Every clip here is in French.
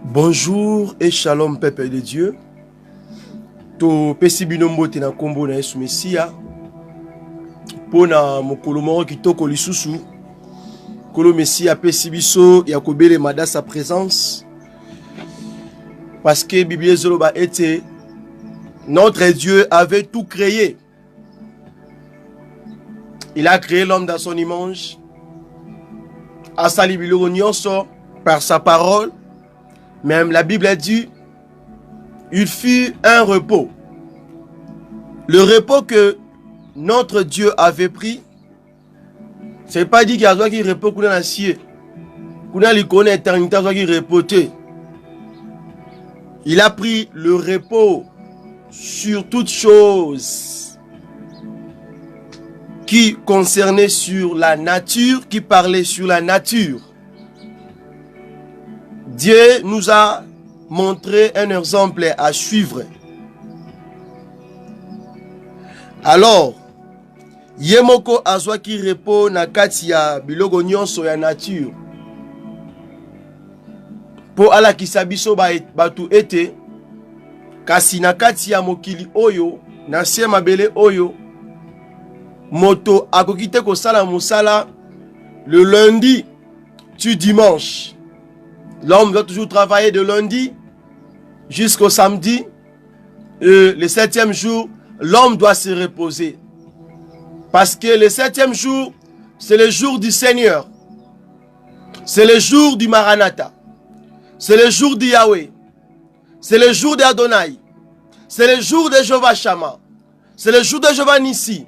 Bonjour et shalom peuple de Dieu. To pesi binombo te na kombo na Yesu Mesia. Pona mokolo moko kitoko lisusu. Kolo Mesia pesi biso ya kobele mada sa présence. Parce que Bible zoloba était notre Dieu avait tout créé. Il a créé l'homme dans son image. Asali biloko nyonso par sa parole. Même la Bible a dit, il fut un repos. Le repos que notre Dieu avait pris, c'est pas dit qu'il y a qui repos qu'on a acier. Qu'on a l'économie éternité qui repoté. Il a pris le repos sur toutes choses qui concernaient sur la nature, qui parlaient sur la nature. Dieu nous a montré un exemple à suivre. Alors, Yemoko azwa ki repo na kati ya biloko nyonso ya nature. Po ala kisabiso batu ete, kasi na kati ya mokili oyo, na se mabele oyo, moto akokite kosala musala le lundi tu dimanche. L'homme doit toujours travailler de lundi jusqu'au samedi. Le 7e jour, l'homme doit se reposer. Parce que le 7e jour, c'est le jour du Seigneur. C'est le jour du Maranatha. C'est le jour de Yahweh. C'est le jour d'Adonai. C'est le jour de Jéhovah Shammah. C'est le jour de Jéhovah Nissi.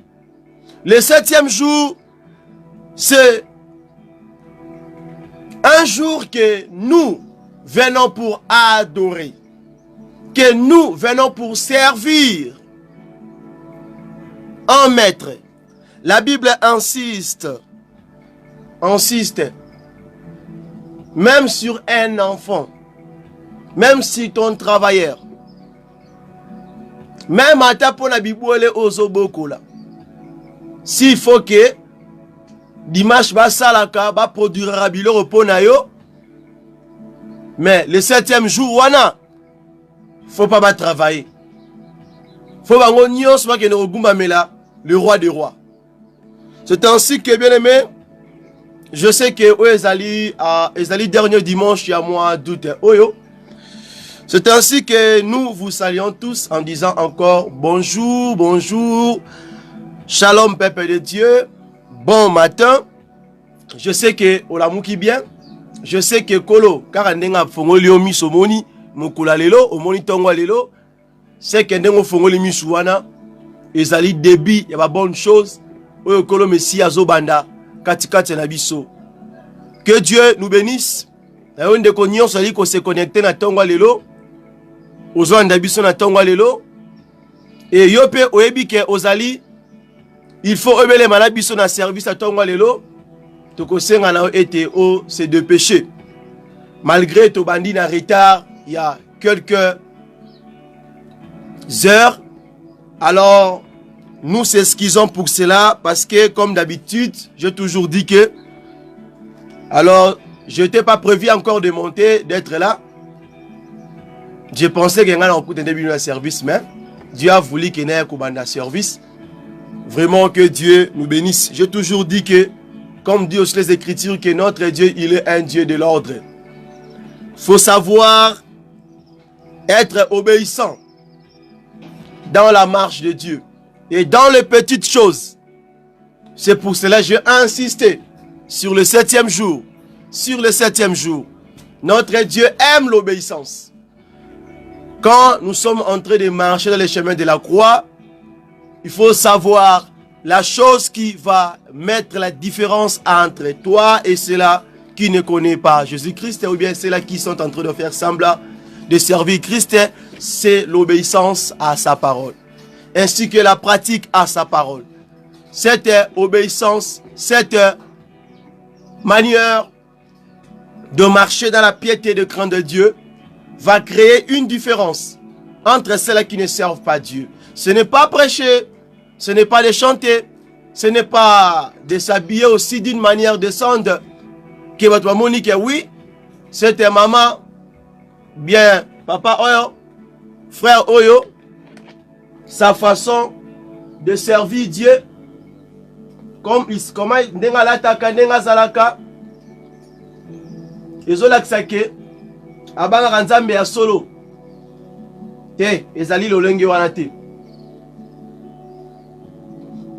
Le 7e jour, c'est un jour que nous venons pour adorer, que nous venons pour servir un maître. La Bible insiste, même sur un enfant, même si ton travailleur, même à ta pona bibouele ozoboko là, s'il faut que dimanche ba salaka ba produira biloko pona yo, mais le 7e jour wana faut pas travailler, faut pas nyonso ba kene ogumba mela le roi des rois. C'est ainsi que, bien aimé, je sais que ezali dernier dimanche ya mois d'août oyo. C'est ainsi que nous vous saluons tous en disant encore bonjour, bonjour, shalom peuple de Dieu. Bon matin, je sais que Olamuki bien, je sais que Kolo, car ndenga fongoli omi somoni, mukula lelo, omoni tongwa lelo, c'est que ndengo fongoli misuana, ezali débit, y a pas bonne chose, oyo Kolo Messia zobanda, katikati na biso. Que Dieu nous bénisse, na yon de konyon sali ko se connecter na tongwa lelo, ozwanda biso na tongwa lelo, et yope oyebi ke ozali, il faut rebelle malabiso na service à tongwa lelo toko senga na ete o c'est de péché. Malgré to bandi na retard, il y a quelques heures. Alors nous s'excusons pour cela parce que comme d'habitude, j'ai toujours dit que alors je n'étais pas prévu encore de monter, d'être là. Je pensais qu'il y a un début de service, mais Dieu a voulu qu'il y ait un service. Vraiment que Dieu nous bénisse. J'ai toujours dit que, comme dit aussi les Écritures, que notre Dieu, il est un Dieu de l'ordre. Il faut savoir être obéissant dans la marche de Dieu et dans les petites choses. C'est pour cela que j'ai insisté sur le 7e jour. Sur le 7e jour, notre Dieu aime l'obéissance. Quand nous sommes en train de marcher dans les chemins de la croix, il faut savoir la chose qui va mettre la différence entre toi et ceux-là qui ne connaissent pas Jésus-Christ ou bien ceux-là qui sont en train de faire semblant de servir Christ, c'est l'obéissance à sa parole, ainsi que la pratique à sa parole. Cette obéissance, cette manière de marcher dans la piété de crainte de Dieu va créer une différence entre ceux-là qui ne servent pas Dieu. Ce n'est pas prêcher, ce n'est pas de chanter, ce n'est pas de s'habiller aussi d'une manière décente que votre Monique, oui, cette maman bien papa Oyo, frère Oyo, sa façon de servir Dieu, comment ndenga lataka ndenga zalaka, ezolakisa ke abanga nzambe ya solo te ezali lolenge wana te.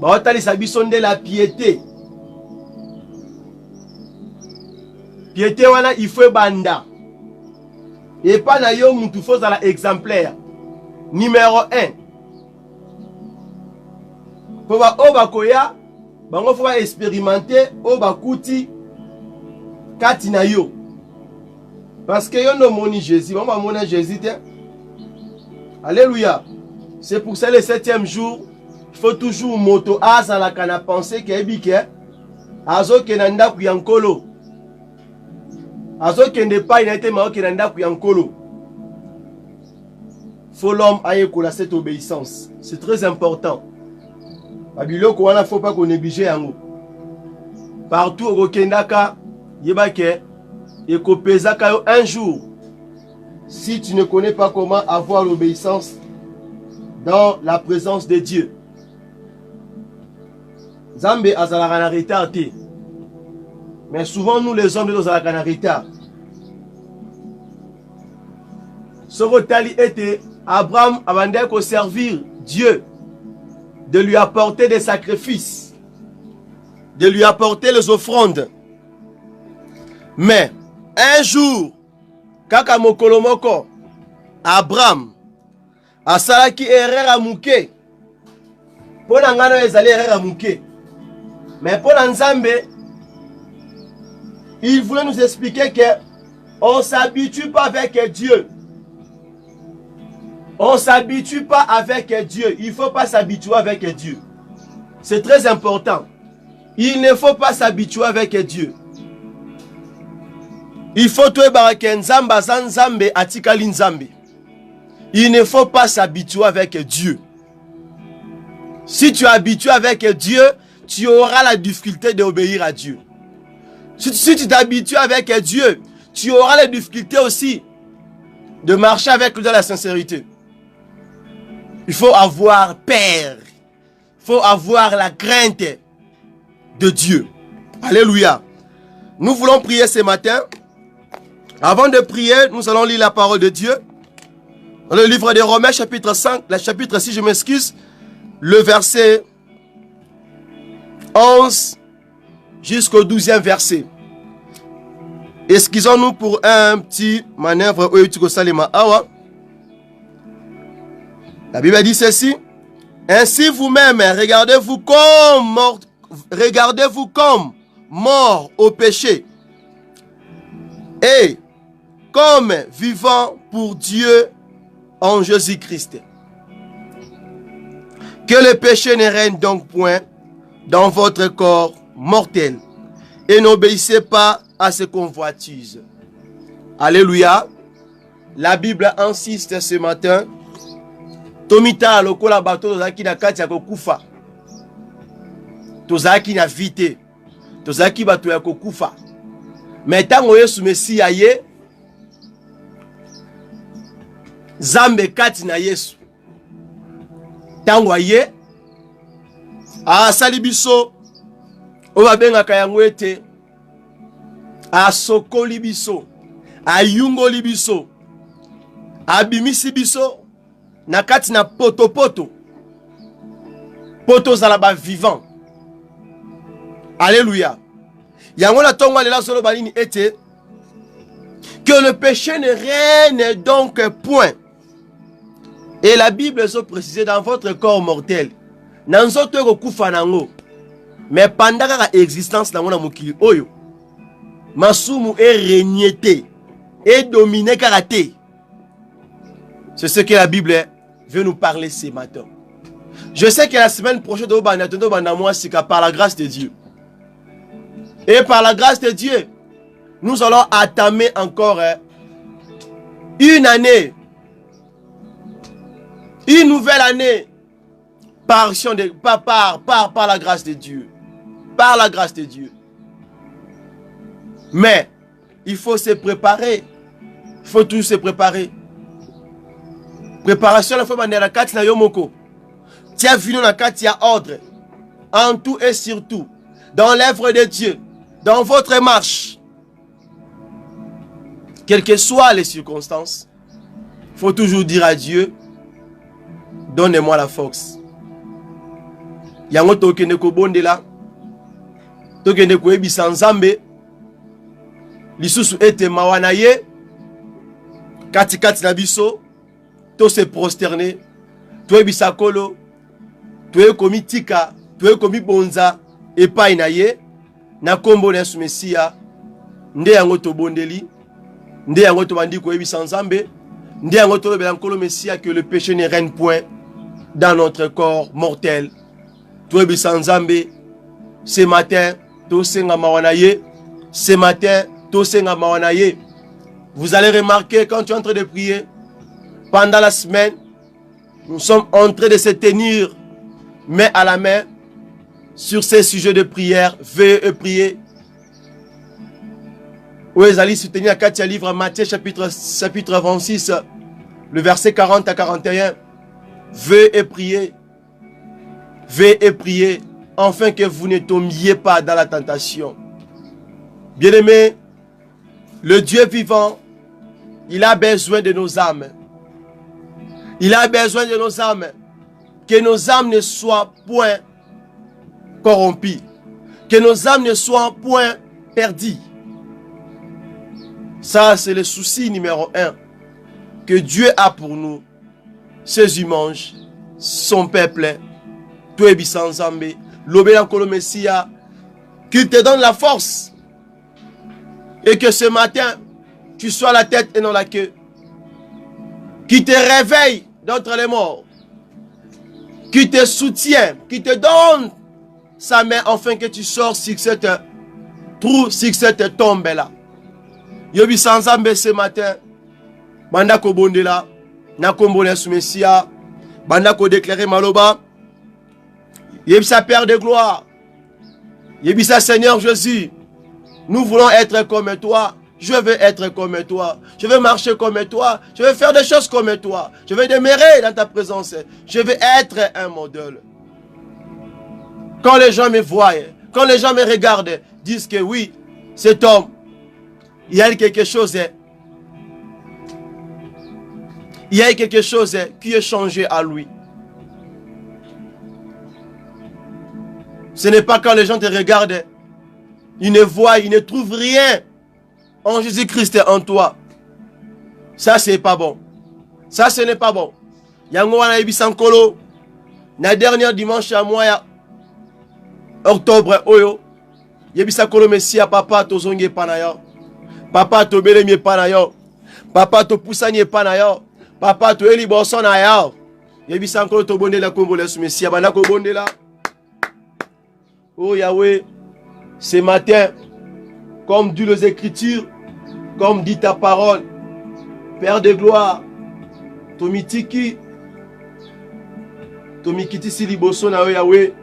Baotalisa biso nde la piété. Piété wana il faut banda. Et pas na yo mutu faut la exemplaire. Numéro 1. Faut ba oba koya, bango faut expérimenter oba kuti kati na yo. Parce que yo no moni Jésus, on va mona Jésus te. Alléluia. C'est pour ça le 7e jour, il faut toujours moto asa la kana penser que ebike azo kenanda ku yankolo. Azo kende pa inete mao kenanda ku yankolo. Faut l'homme aille kola cette obéissance. C'est très important. Babiloko wana faut pas qu'on néglige yango. Partout au kendaka yebake ekopezaka yo un jour. Si tu ne connais pas comment avoir l'obéissance dans la présence de Dieu. Zambe azalaka na retard te. Mais souvent nous les hommes nous azalaka na retard. Sorotali était Abraham abandait ko servir Dieu, de lui apporter des sacrifices, de lui apporter les offrandes. Mais un jour, kaka mokolo moko, Abraham asalaki erreur a muke. Pona ngano ezali erreur a muke. Mais pour Nzambe, il voulait nous expliquer que on ne s'habitue pas avec Dieu. On ne s'habitue pas avec Dieu. Il ne faut pas s'habituer avec Dieu. C'est très important. Il ne faut pas s'habituer avec Dieu. Il faut tout barake nzamba zanzambe atikali nzambe. Il ne faut pas s'habituer avec Dieu. Si tu es habitué avec Dieu, tu auras la difficulté d'obéir à Dieu. Si tu t'habitues avec Dieu, tu auras la difficulté aussi de marcher avec lui dans la sincérité. Il faut avoir peur. Il faut avoir la crainte de Dieu. Alléluia. Nous voulons prier ce matin. Avant de prier, nous allons lire la parole de Dieu. Dans le livre des Romains, chapitre 5, le chapitre 6, je m'excuse, le verset 11 jusqu'au 12e verset. Excusons-nous pour un petit manœuvre. La Bible dit ceci. Ainsi vous-même, regardez-vous comme mort au péché et comme vivant pour Dieu en Jésus-Christ. Que le péché ne règne donc point dans votre corps mortel et n'obéissez pas à ses convoitises. Alléluia. La Bible insiste ce matin. Tomita lokola bato tozaki na kati ya kokufa. Tozaki na vite. Tozaki bato ya kokufa. Mais tango Yesu Mesia ye Zambe kati na Yesu. Tango ye asali biso oba bengaka yango ete asokoli biso, ayungoli biso, abimisi biso na kati na poto zala ba vivant. Alléluia. Yango na tongo lela solo balini ete que le péché ne règne donc point. Et la Bible est précisée dans votre corps mortel. Nanzoto ko kufa nango. Mais pendant la existence nango na mokili oyo, masumu est régné et dominé karaté. C'est ce que la Bible veut nous parler ce matin. Je sais que la semaine prochaine, par la grâce de Dieu. Et par la grâce de Dieu, nous allons entamer encore une année. Une nouvelle année. Par la grâce de Dieu. Par la grâce de Dieu. Mais, il faut se préparer. Il faut tous se préparer. Préparation la fois la carte na yomoko. Tiens vu la carte il y a ordre. En tout et surtout. Dans l'œuvre de Dieu. Dans votre marche. Quelles que soient les circonstances. Il faut toujours dire à Dieu. Donnez-moi la force. Yango tokende ko bondela. Tokende ko ebisa nzambe. Lisusu ete mawana ye. Kati na biso. To se prosterner. To ebisa kolo. To e komi tika. To e komi bonza. Epai na ye. Na kombo na Yesu Mesia. Nde yango to bondeli. Nde yango to bandi ko ebisa nzambe. Nde yango to bela nkolo Mesia que le péché ne règne point dans notre corps mortel. To ebisa nzambe. Ce matin. To senga mawanaye. Ce matin. To senga mawanaye. Vous allez remarquer quand tu es en train de prier. Pendant la semaine. Nous sommes en train de se tenir main à la main. Sur ces sujets de prière. Veuillez prier. Où est allé soutenir à 4 livre Matthieu chapitre 26. Le verset 40 à 41. Veuillez prier. Veuillez prier. Afin que vous ne tombiez pas dans la tentation. Bien-aimés, le Dieu vivant, il a besoin de nos âmes. Il a besoin de nos âmes. Que nos âmes ne soient point corrompues. Que nos âmes ne soient point perdues. Ça, c'est le souci numéro 1 que Dieu a pour nous. Ses images, son peuple, tout est sans zambé. L'obéissance Messia, qu'il te donne la force. Et que ce matin, tu sois la tête et non la queue. Qui te réveille d'entre les morts. Qui te soutient. Qui te donne sa main afin que tu sors sur cette trou, sur cette tombe là. Yobi Sanzambe ce matin. Banda ko bondela. Na kombone sou Messia. Banda ko déclarer maloba. Yebisa Père de gloire. Yebisa Seigneur Jésus. Nous voulons être comme toi. Je veux être comme toi. Je veux marcher comme toi. Je veux faire des choses comme toi. Je veux demeurer dans ta présence. Je veux être un modèle. Quand les gens me voient, quand les gens me regardent, disent que oui, cet homme, il y a quelque chose. Il y a quelque chose qui est changé à lui. Ce n'est pas quand les gens te regardent, ils ne voient, ils ne trouvent rien en Jésus-Christ en toi. Ça, c'est pas bon. Ça, ce n'est pas bon. Yango wana ibisankolo. Na dernier dimanche à mois octobre oyo. Yebisakolo Messia papa to zonge panayo. Papa to belemi panayo. Papa to pusanye panayo. Papa to eli bosona ya. Yebisankolo to bondela kombo la Messia bana ko bondela. Oh Yahweh, ce matin, comme dit les Écritures, comme dit ta parole, Père de gloire, Tomitiki, Tomikiti Siliboso na Yahweh,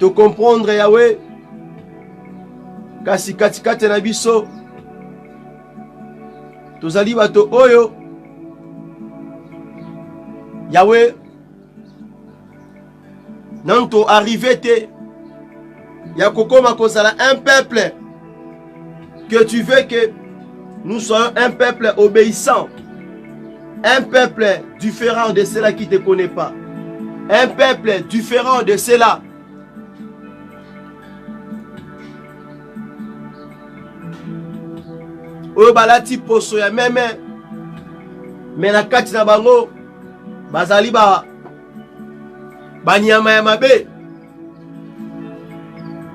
te comprendre Yahweh, kasi katikate na biso, tozali bato oyo, Yahweh, Nanto arrivé te Yakokoma kozala un peuple que tu veux que nous soyons un peuple obéissant, un peuple différent de ceux-là qui ne te connaissent pas, un peuple différent de ceux-là oyo balati poso ya meme mais na kati na bango bazali banyama ya mabe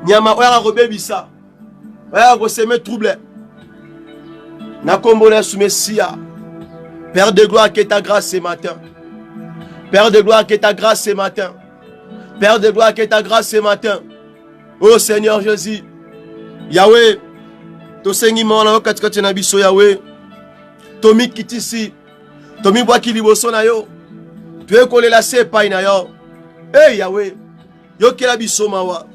nyama oya kobebisa oya koseme trouble na kombo na Yesu Messia. Père de gloire, que ta grâce ce matin. Père de gloire, que ta grâce ce matin. Père de gloire, que ta grâce ce matin. Oh Seigneur Jésus, Yahweh, to sengi mona katikati na biso Yahweh, tomi kitisi, tomi bwaki liboso na yo, tu kolela se pai na yo. Eh Yahweh, yo kela biso mawa.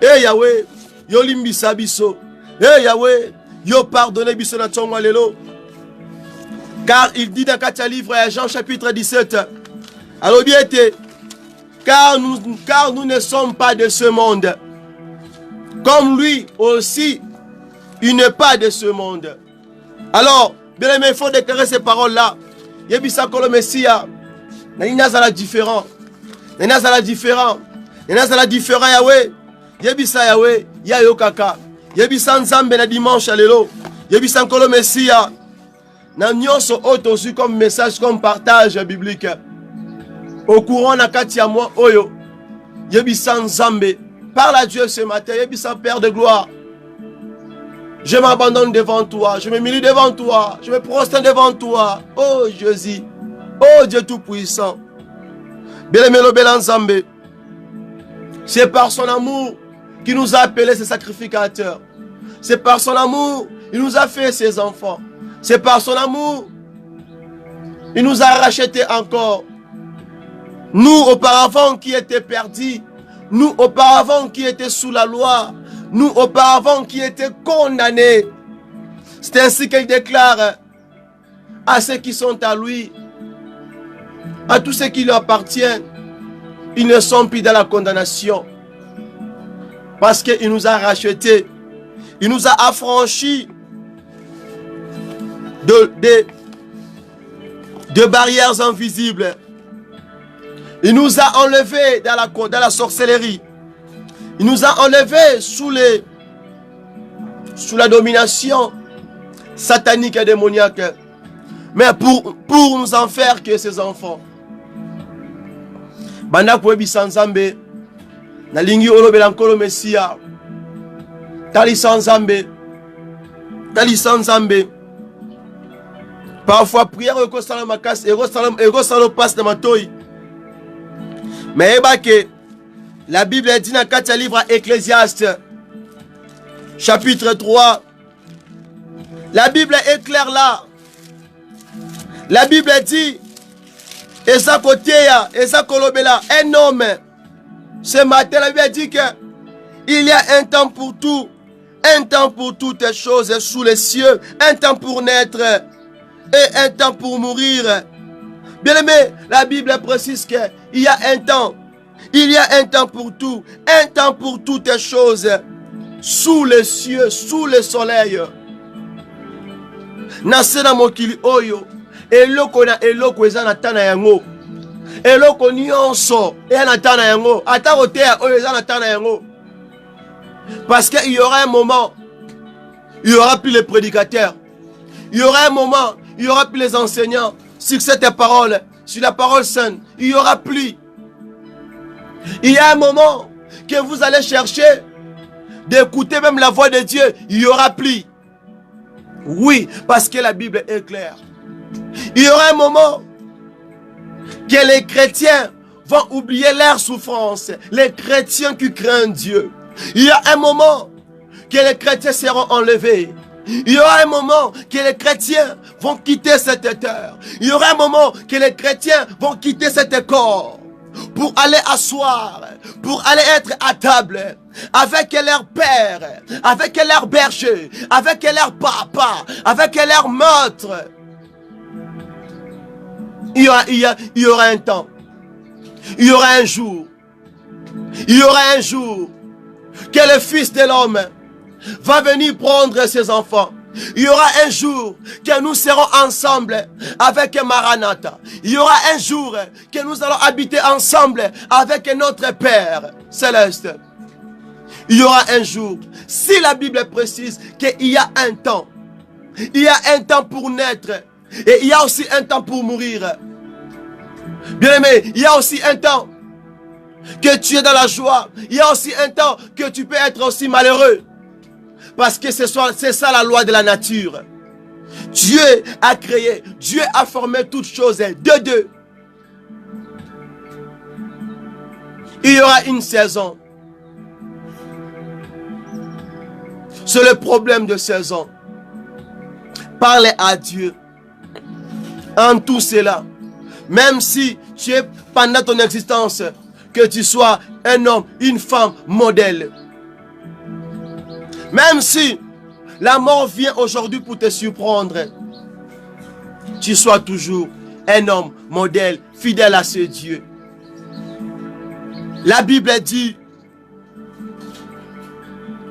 Eh Yahweh, yo limbisa biso. Eh Yahweh, Yo pardonnez biso na tongo lelo. Car il dit dans le livre Jean chapitre 17. Alors bien été. Car nous ne sommes pas de ce monde. Comme lui aussi, il n'est pas de ce monde. Alors, bien aimé, il faut déclarer ces paroles-là. Yebisa kolo Messia. Nina zala différent. Nina zala différent. Nina zala différent Yahweh. Yebisa Yahweh. Yayo kaka. Yebisa nzambe na dimanche lelo. Yebisa kolo Messia. Na nyonso oto aussi comme message, comme partage biblique. Au courant na kati ya moi oyo. Yebisa nzambe. Parle à Dieu ce matin. Yebisa Père de gloire. Je m'abandonne devant toi. Je me humilie devant toi. Je me prosterne devant toi. Oh Jésus. Oh Dieu Tout-Puissant. Bien-aimé le bel Nzambe. C'est par son amour qu'il nous a appelés ses sacrificateurs. C'est par son amour qu'il nous a fait ses enfants. C'est par son amour il nous a rachetés encore. Nous auparavant qui étaient perdus. Nous auparavant qui étaient sous la loi. Nous auparavant qui étaient condamnés. C'est ainsi qu'il déclare à ceux qui sont à lui, à tous ceux qui lui appartiennent, ils ne sont plus dans la condamnation. Parce qu'il nous a rachetés. Il nous a affranchis de barrières invisibles. Il nous a enlevés dans la sorcellerie. Il nous a enlevés sous la domination satanique et démoniaque. Mais pour nous en faire que ses enfants. Banda kwebi sanzambe. Nalingi olobela nkolo Messia. Tali sanzambe. Tali sanzambe. Parfois prière eko sala makasi, eko sala passe de matoi. Mais que la Bible dit dans le livre Ecclésiaste, chapitre 3. La Bible est claire là. La Bible dit, Esa Koteya, Esa Kolobela, un homme. Ce matin, la Bible dit que il y a un temps pour tout, un temps pour toutes les choses sous les cieux, un temps pour naître et un temps pour mourir. Bien aimé, la Bible précise qu'il y a un temps. Il y a un temps pour tout, un temps pour toutes les choses, sous les cieux, sous le soleil. Nasena mokili oyo, eloko na eloko eza na tana yango. Eloko nyonso eza na tana yango. Ata koteya oyo eza na tana yango. Parce qu'il y aura un moment, il n'y aura plus les prédicateurs. Il y aura un moment, il n'y aura plus les enseignants sur cette parole, sur la parole sainte. Il n'y aura plus. Il y a un moment que vous allez chercher d'écouter même la voix de Dieu. Il n'y aura plus. Oui, parce que la Bible est claire. Il y aura un moment que les chrétiens vont oublier leur souffrance. Les chrétiens qui craignent Dieu. Il y a un moment que les chrétiens seront enlevés. Il y aura un moment que les chrétiens vont quitter cette terre. Il y aura un moment que les chrétiens vont quitter cet corps pour aller asseoir, pour aller être à table avec leur père, avec leur berger, avec leur papa, avec leur maître. Il y aura un temps, il y aura un jour, il y aura un jour que le Fils de l'homme va venir prendre ses enfants. Il y aura un jour que nous serons ensemble avec Maranatha. Il y aura un jour que nous allons habiter ensemble avec notre Père céleste. Il y aura un jour, si la Bible précise qu'il y a un temps, il y a un temps pour naître et il y a aussi un temps pour mourir. Bien aimé, il y a aussi un temps que tu es dans la joie. Il y a aussi un temps que tu peux être aussi malheureux. Parce que c'est ça la loi de la nature. Dieu a créé, Dieu a formé toutes choses de deux. Il y aura une saison. C'est le problème de saison. Parlez à Dieu. En tout cela. Même si tu es pendant ton existence, que tu sois un homme, une femme, modèle. Même si la mort vient aujourd'hui pour te surprendre, tu sois toujours un homme modèle, fidèle à ce Dieu. La Bible dit,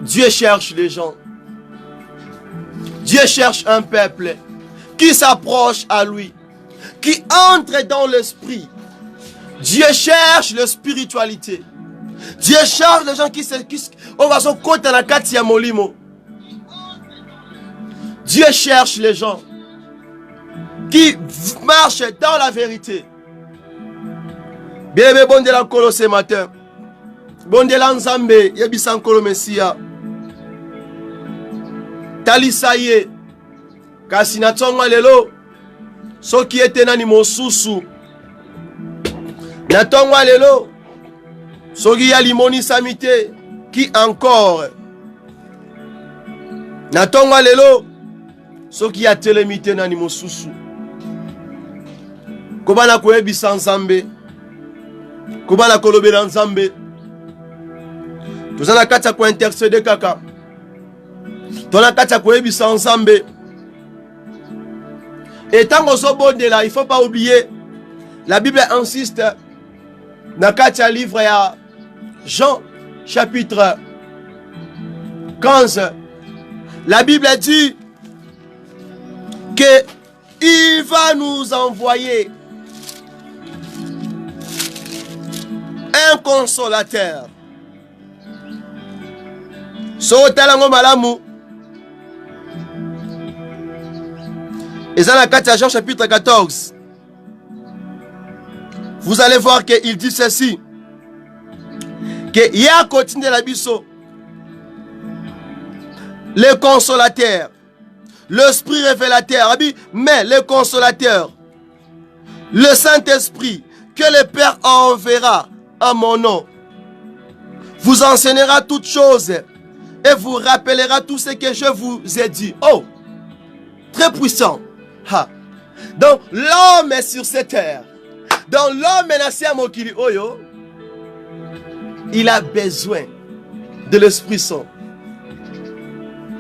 Dieu cherche les gens. Dieu cherche un peuple qui s'approche à lui, qui entre dans l'esprit. Dieu cherche la spiritualité. Dieu cherche les gens qui on va se côté dans la katia molimo. Dieu cherche les gens qui marchent dans la vérité. Bien, bon de la colo ce matin. Bon de la nzambe, yebisan kolo Messia. Talisaye. Kasi na tonga lelo. Soki ete nani mosusu. Na tonga lelo. Soki ya limoni samite. Qui encore? Na tonga lelo. Soki ya telemite nani mosusu. Kobana koyebisa nzambe. Kobana kolobela nzambe. Tozana kati ya ko intercéder kaka. Tona kati ya koyebisa nzambe. Et tant qu'on se bonne là, il ne faut pas oublier. La Bible insiste. Dans le livre, il y a Jean, chapitre 15. La Bible dit que il va nous envoyer un consolateur. Sotalango malamu. Et dans la 4 Jean chapitre 14. Vous allez voir qu'il dit ceci. Que y a continué la biso. Le consolateur. L'esprit révélateur. Mais le consolateur. Le Saint-Esprit. Que le Père enverra en mon nom. Vous enseignera toutes choses. Et vous rappellera tout ce que je vous ai dit. Oh! Très puissant. Ha. Donc l'homme est sur cette terre. Donc l'homme est nassé à Mokili Oyo. Il a besoin de l'Esprit Saint.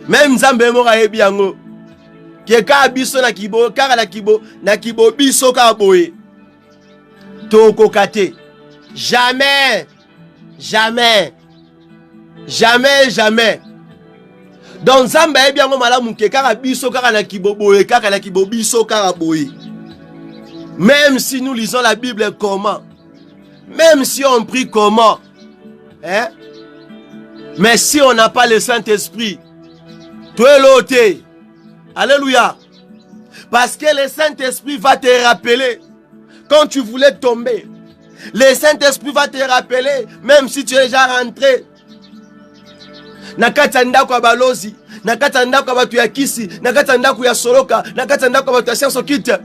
Même Nzambe mora ebiango. Qui ka biso na kibo, kara na kibo biso ka boye. Toko kate. Jamais. Jamais. Jamais, jamais. Donc Nzambe ebiango malamu ke kara biso kara na kibo boye, kara na kibo biso kara boye. Même si nous lisons la Bible comment, même si on prie comment, hein? Mais si on n'a pas le Saint-Esprit, tu es l'ôté. Alléluia. Parce que le Saint-Esprit va te rappeler quand tu voulais tomber. Le Saint-Esprit va te rappeler même si tu es déjà rentré. Nakata ndako ya balozi, nakata ndako ya batu ya kisi, nakata ndako ya soloka, nakata ndako ya batu ya science okite.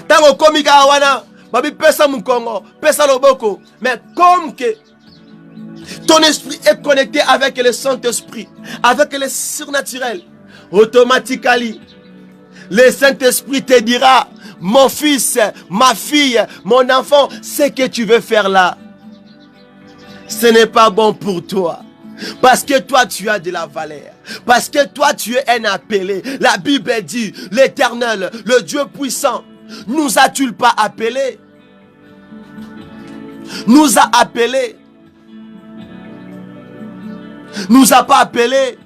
Tango komika wana, babi pesa mukongo, pesa loboko. Mais comme que ton esprit est connecté avec le Saint-Esprit, avec le surnaturel, automatiquement, le Saint-Esprit te dira, mon fils, ma fille, mon enfant, ce que tu veux faire là, ce n'est pas bon pour toi. Parce que toi tu as de la valeur. Parce que toi tu es un appelé. La Bible dit, l'Éternel, le Dieu puissant, nous a-t-il pas appelés? Nous a appelés. Nous a pas appelés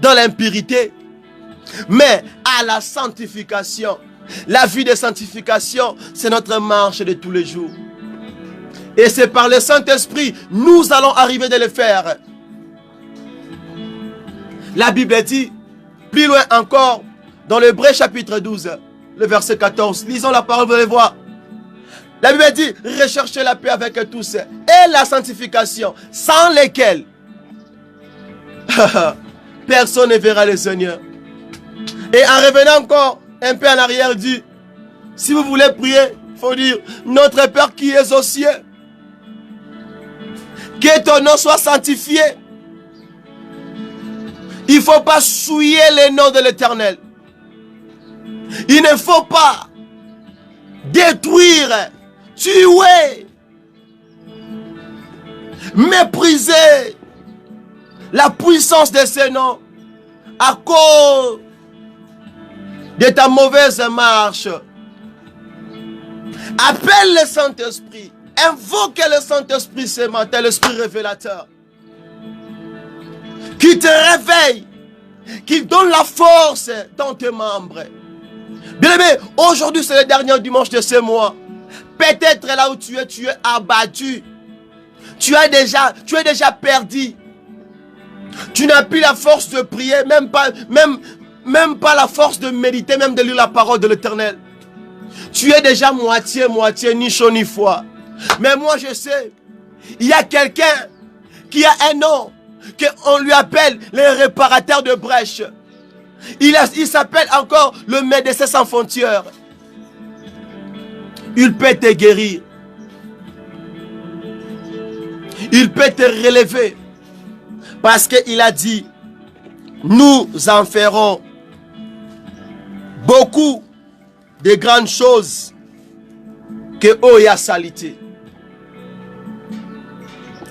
dans l'impurité, mais à la sanctification. La vie de sanctification, c'est notre marche de tous les jours. Et c'est par le Saint-Esprit, nous allons arriver de le faire. La Bible dit, plus loin encore, dans l'Hébreu chapitre 12, le verset 14, lisons la parole, vous allez voir. La Bible dit, recherchez la paix avec tous et la sanctification, sans lesquelles personne ne verra le Seigneur. Et en revenant encore un peu en arrière, il dit, si vous voulez prier, il faut dire, notre Père qui es aux cieux, que ton nom soit sanctifié. Il ne faut pas souiller le nom de l'Éternel. Il ne faut pas détruire, tuer, mépriser la puissance de ce nom à cause de ta mauvaise marche. Appelle le Saint-Esprit. Invoque le Saint-Esprit ce matin, l'Esprit révélateur. Qui te réveille, qui donne la force dans tes membres. Bien-aimé, aujourd'hui c'est le dernier dimanche de ce mois. Peut-être là où tu es abattu. Tu es déjà perdu. Tu n'as plus la force de prier, même pas la force de méditer, même de lire la parole de l'Éternel. Tu es déjà moitié, ni chaud ni froid. Mais moi je sais, il y a quelqu'un qui a un nom, qu'on lui appelle le réparateur de brèches. Il s'appelle encore le médecin sans frontières. Il peut te guérir. Il peut te relever. Parce qu'il a dit, nous en ferons beaucoup de grandes choses que Oya Salité.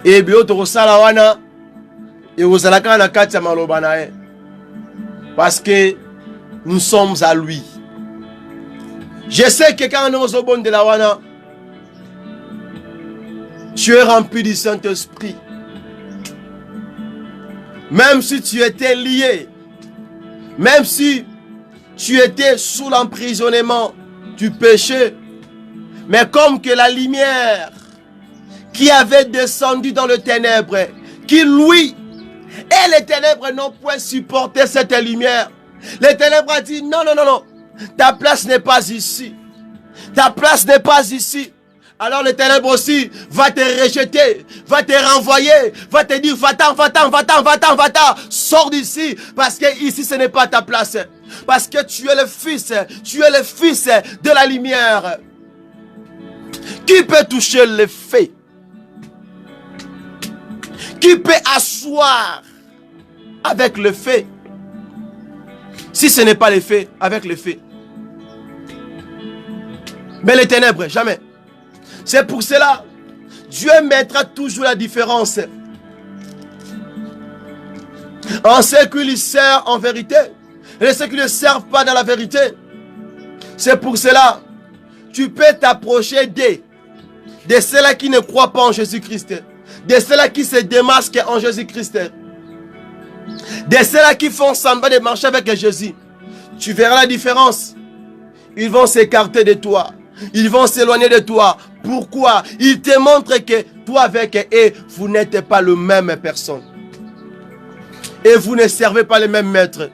Et bien, tu resala wana et vous allez na katia malobanae. Parce que nous sommes à lui. Je sais que quand nous sommes au bon de la wana, tu es rempli du Saint-Esprit. Même si tu étais lié, même si tu étais sous l'emprisonnement du péché, mais comme que la lumière qui avait descendu dans le ténèbre, qui lui et les ténèbres n'ont point supporté cette lumière. Les ténèbres ont dit non, ta place n'est pas ici. Ta place n'est pas ici. Alors le ténèbre aussi va te rejeter, va te renvoyer, va te dire va-t'en, sors d'ici, parce que ici ce n'est pas ta place. Parce que tu es le fils de la lumière. Qui peut toucher le fait? Qui peut asseoir avec le fait? Si ce n'est pas le fait, avec le fait. Mais les ténèbres, jamais. C'est pour cela, Dieu mettra toujours la différence en ceux qui lui servent en vérité et ceux qui ne servent pas dans la vérité. C'est pour cela, tu peux t'approcher de ceux-là qui ne croient pas en Jésus-Christ, de ceux-là qui se démasquent en Jésus-Christ, de ceux-là qui font semblant de marcher avec Jésus. Tu verras la différence. Ils vont s'écarter de toi. Ils vont s'éloigner de toi. Pourquoi? Ils te montrent que toi avec eux, vous n'êtes pas la même personne. Et vous ne servez pas les mêmes maîtres.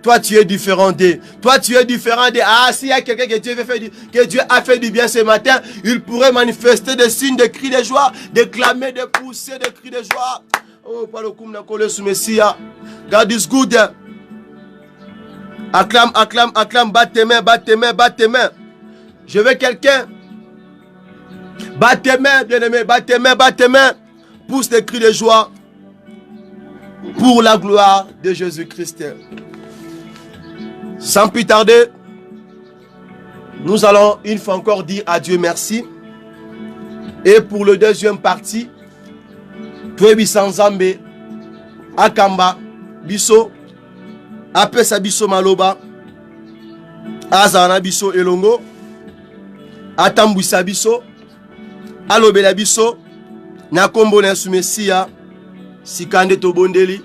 Toi, tu es différent d'eux. Toi, tu es différent d'eux. Ah, s'il y a quelqu'un que Dieu a fait du bien ce matin, il pourrait manifester des signes de cris de joie, de clamer, de pousser, de cris de joie. Oh, pas le coup, sous Messia. God is good. Acclame, batte tes mains. Je veux quelqu'un. Batte tes mains, bien-aimé, batte tes mains. Pousse des cris de joie pour la gloire de Jésus-Christ. Sans plus tarder, nous allons une fois encore dire à Dieu merci. Et pour le deuxième partie, Touebi Sanzambe, Akamba, Biso, Apesa Biso Maloba, Azana Biso Elongo, Atambwisa Biso, Alobela Biso, Nakombo Nesumesiya, Sikande Tobondeli,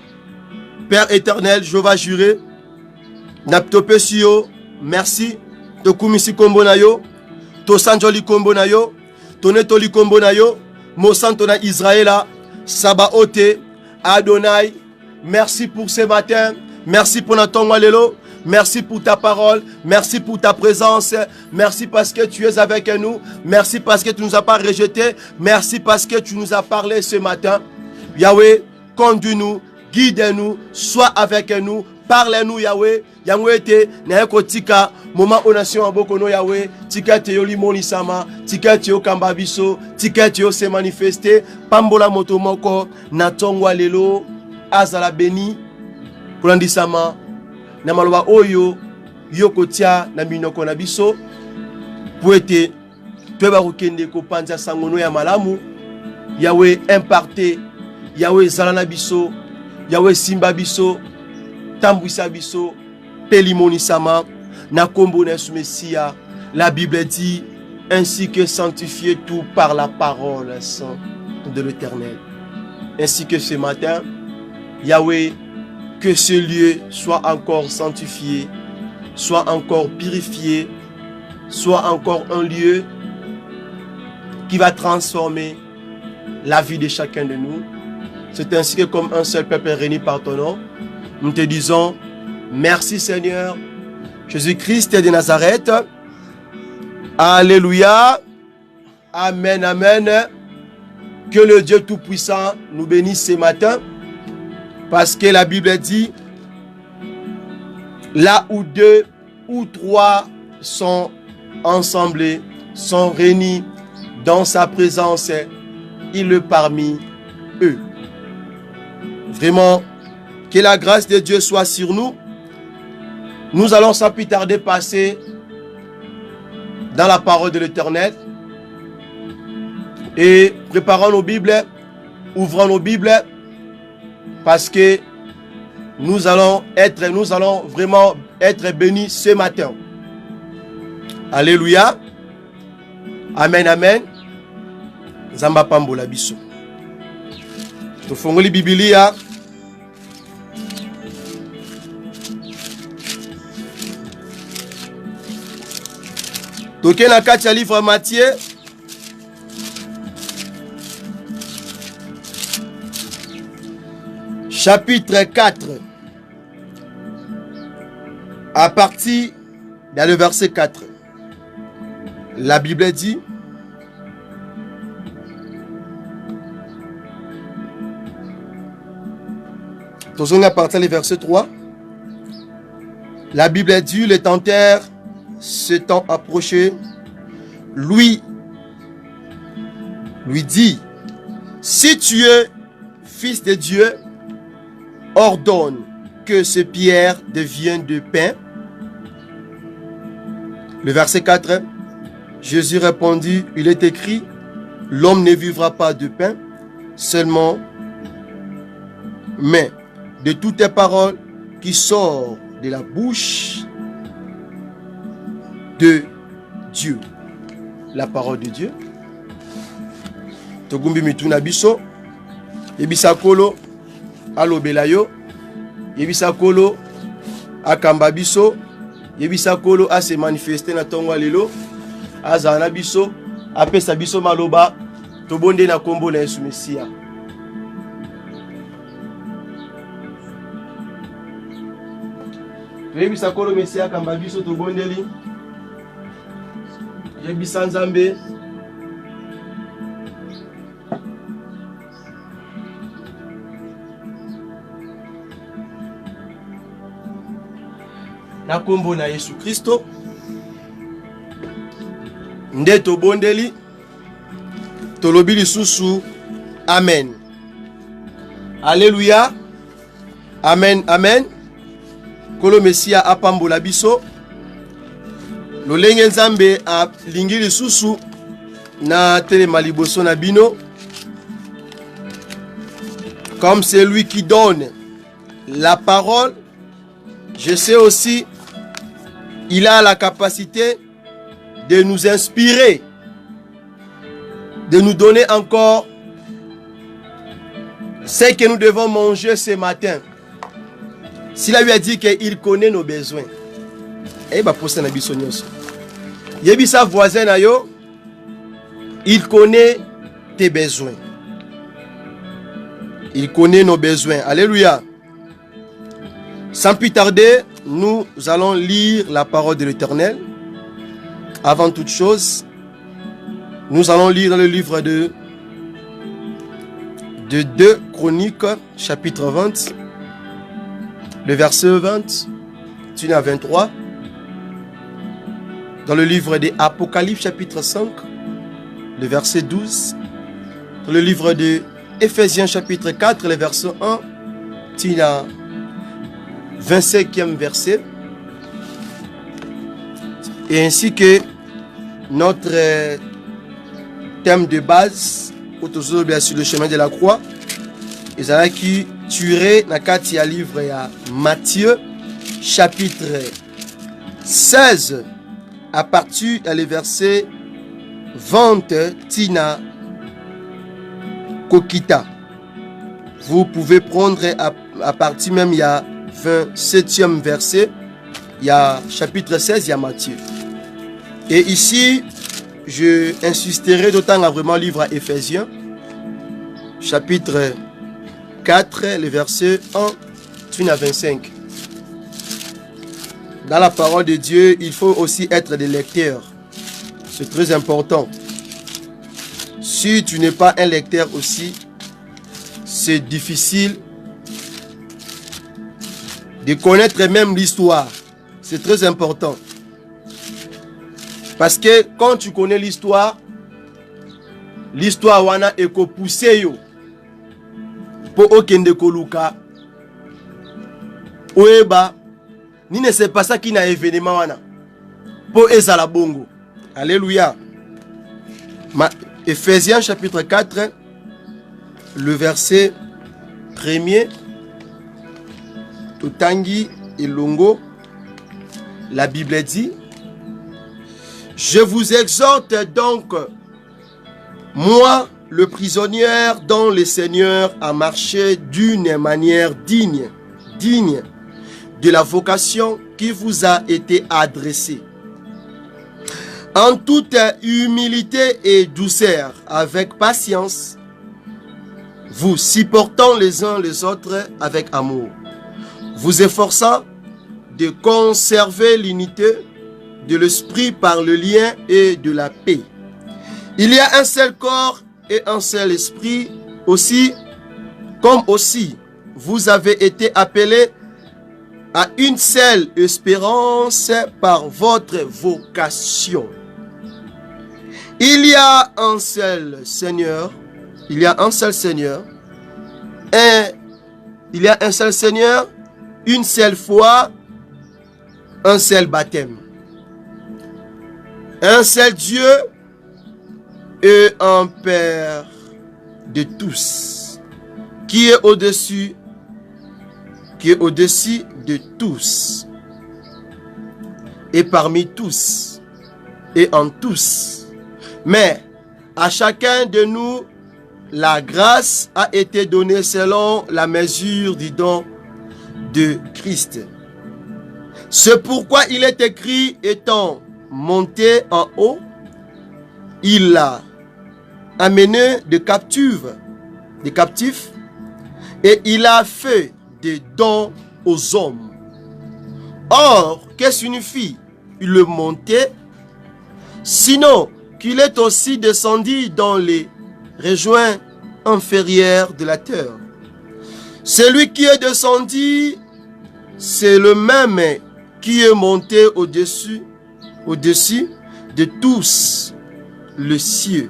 Père éternel, je vais jurer, Naptope Siyo, merci, Tokumisi Kombo Nayo, Tosanjoli Kombo Nayo, Tonetoli Kombo Nayo, Mosantona Israëla, Sabaote, Adonai, merci pour ce matin, merci pour notre Lelo, merci pour ta parole, merci pour ta présence, merci parce que tu es avec nous, merci parce que tu ne nous as pas rejetés, merci parce que tu nous as parlé ce matin. Yahweh, conduis-nous, guide-nous, sois avec nous, parle-nous Yahweh, Yahweh te, nayeko tika, moment où nation en bokono Yahweh, tika te yo limoni sama, tika te yo kambabiso, tika te yo se manifester, pambola motomoko, natongwa lelo, azala beni, kulandi sama, na maloba oyo, yoko tia na minoko na biso, pouete, tueba rukende ko panza sangono ya malamu, Yahweh imparté, Yahweh zalana biso, Yahweh simba biso, tambwisa biso pelimonisama na kombo na Yesu Messia. La Bible dit ainsi que sanctifier tout par la parole sainte de l'Éternel. Ainsi que ce matin, Yahweh, que ce lieu soit encore sanctifié, soit encore purifié, soit encore un lieu qui va transformer la vie de chacun de nous. C'est ainsi que comme un seul peuple réuni par ton nom, nous te disons merci Seigneur, Jésus-Christ de Nazareth. Alléluia. Amen, amen. Que le Dieu Tout-Puissant nous bénisse ce matin. Parce que la Bible dit, là où 2 ou 3 sont ensemble, sont réunis dans sa présence, il est parmi eux. Vraiment, que la grâce de Dieu soit sur nous. Nous allons sans plus tarder passer dans la parole de l'Éternel. Et préparons nos Bibles, ouvrons nos Bibles, parce que nous allons vraiment être bénis ce matin. Alléluia. Amen, amen. Zamba pambola biso. Tofongoli Biblia. Toke na kati ya livre Matthieu. Chapitre 4. À partir dans le verset 4. La Bible dit, à partir du verset 3, la Bible dit, les tentèrent s'étant approché, lui dit, si tu es fils de Dieu, ordonne que ce pierre devienne de pain. Le verset 4, Jésus répondit, il est écrit, l'homme ne vivra pas de pain seulement, mais de toutes les paroles qui sortent de la bouche de Dieu. La parole de Dieu. Togumbi mituna biso. Yebisa kolo alobela yo. Yebisa kolo akamba biso. Yebisa kolo a se manifester na tongo lelo. Azana biso apesa biso maloba. Tobonde na kombo na Yesu Messia. Yebisa kolo Messia akamba biso tobondeli. Yebisa Nzambe. Na kombo na Yesu Kristo. Nde tobondeli. Tolobi lisusu. Amen. Alléluia. Amen, amen. Kolo Messia apambola biso. Lolenge Nzambe a lingi lisusu na telema liboso na bino. Comme c'est lui qui donne la parole, je sais aussi, il a la capacité de nous inspirer, de nous donner encore ce que nous devons manger ce matin. S'il lui a dit qu'il connaît nos besoins, et bah pour ça na biso nyonso. Yebisa voisin na yo, il connaît tes besoins. Il connaît nos besoins. Alléluia. Sans plus tarder, nous allons lire la parole de l'Éternel. Avant toute chose, nous allons lire dans le livre de 2 Chroniques, chapitre 20, le verset 20, à 23. Dans le livre de Apocalypse, chapitre 5, le verset 12. Dans le livre de Éphésiens, chapitre 4, le verset 1, à 25e verset. Et ainsi que notre thème de base, autour sur le chemin de la croix, Isaïe tiré na kati ya livre ya Matthieu chapitre 16 à partir du verset 20 tina kokita. Vous pouvez prendre à partir même il y a 27e verset, il y a chapitre 16, il y a Matthieu. Et ici, je insisterai d'autant à vraiment livre à Éphésiens, chapitre 4, le verset 1 à 25. Dans la parole de Dieu, il faut aussi être des lecteurs. C'est très important. Si tu n'es pas un lecteur aussi, c'est difficile de connaître même l'histoire. C'est très important. Parce que quand tu connais l'histoire wana eko poussé yo pour okende koluka oeba ni ne sait pas ça qui na événement wana pour ezala bongo. Alléluia. Éphésiens chapitre 4 le verset 1er Totangi et Longo, la Bible dit: je vous exhorte donc, moi, le prisonnier dans le Seigneur, à marcher d'une manière digne de la vocation qui vous a été adressée, en toute humilité et douceur, avec patience, vous supportant les uns les autres avec amour, vous efforçant de conserver l'unité de l'esprit par le lien et de la paix. Il y a un seul corps et un seul esprit aussi, comme aussi vous avez été appelés à une seule espérance par votre vocation. Il y a un seul Seigneur, il y a un seul Seigneur, une seule foi, un seul baptême. Un seul Dieu et un Père de tous, qui est au-dessus de tous, et parmi tous, et en tous. Mais à chacun de nous, la grâce a été donnée selon la mesure du don de Christ. C'est pourquoi il est écrit, étant monté en haut, il a amené des captifs, et il a fait des dons aux hommes. Or, que signifie le monter? Sinon qu'il est aussi descendu dans les régions inférieures de la terre. Celui qui est descendu, c'est le même qui est monté au-dessus de tous les cieux,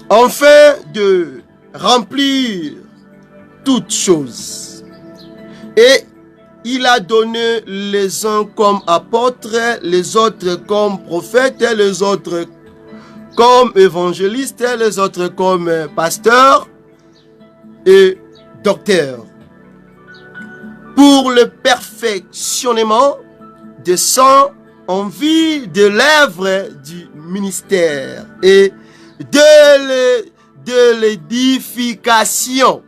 afin de remplir toutes choses. Et il a donné les uns comme apôtres, les autres comme prophètes, les autres comme évangélistes, les autres comme pasteurs et docteurs, pour le perfectionnement des saints en vue de l'œuvre du ministère et de l'édification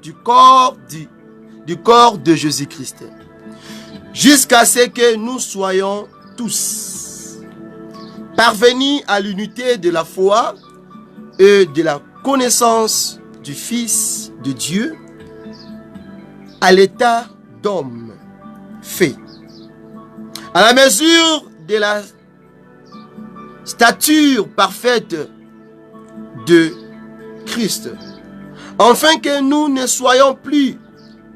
du corps de Jésus-Christ, jusqu'à ce que nous soyons tous parvenus à l'unité de la foi et de la connaissance du Fils de Dieu, à l'état d'homme fait, à la mesure de la stature parfaite de Christ, afin que nous ne soyons plus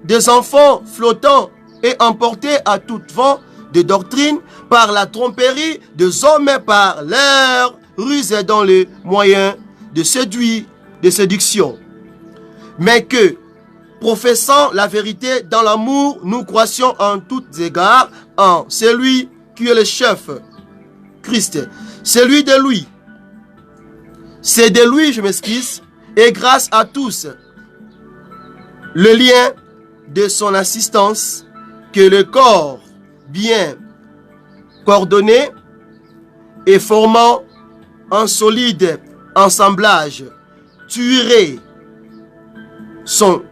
des enfants flottants et emportés à tout vent de doctrine par la tromperie des hommes, par leur ruse dans les moyens de séduction, mais que, professant la vérité dans l'amour, nous croissions en tous égards en celui qui est le chef, Christ. C'est de lui, et grâce à tous, le lien de son assistance que le corps bien coordonné et formant un solide assemblage tuerait son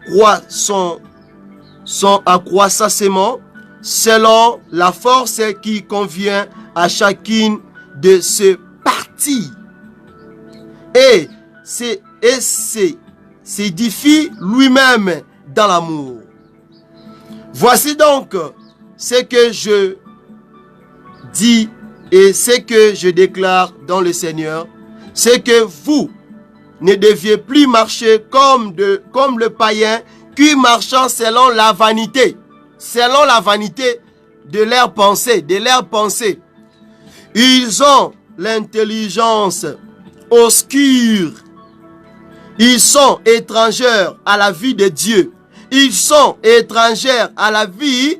accroissement selon la force qui convient à chacune de ses parties et s'édifie lui-même dans l'amour. Voici donc ce que je dis et ce que je déclare dans le Seigneur, c'est que vous ne deviez plus marcher comme le païen qui marchant selon la vanité de leurs pensées, Ils ont l'intelligence obscure. Ils sont étrangers à la vie de Dieu. Ils sont étrangers à la vie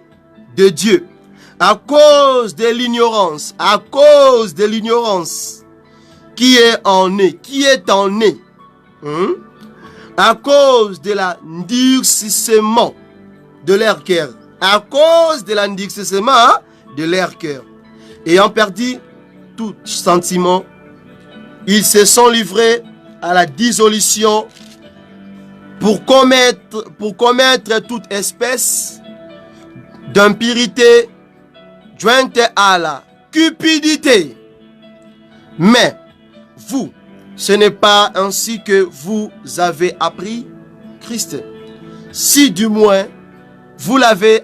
de Dieu. À cause de l'ignorance qui est en eux, à cause de l'endurcissement de leur cœur, ayant perdu tout sentiment, ils se sont livrés à la dissolution pour commettre toute espèce d'impurité jointe à la cupidité. Mais vous, ce n'est pas ainsi que vous avez appris Christ. Si du moins vous l'avez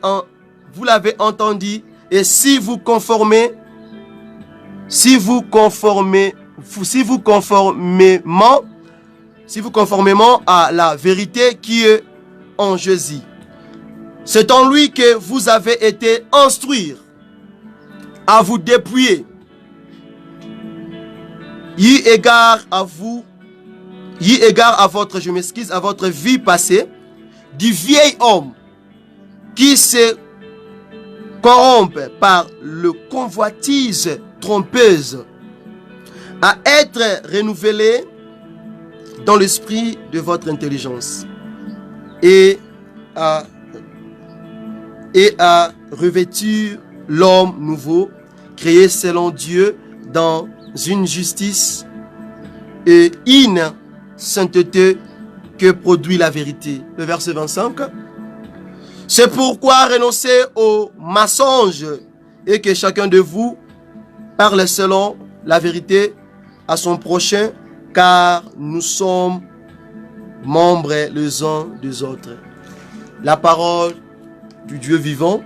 entendu, et si vous conformément à la vérité qui est en Jésus. C'est en lui que vous avez été instruits à vous dépouiller, y égard à votre vie passée, du vieil homme qui se corrompt par le convoitise trompeuse, à être renouvelé dans l'esprit de votre intelligence et à revêtir l'homme nouveau, créé selon Dieu dans une justice et une sainteté que produit la vérité. Le verset 25. C'est pourquoi renoncez aux mensonges et que chacun de vous parle selon la vérité à son prochain, car nous sommes membres les uns des autres. La parole du Dieu vivant.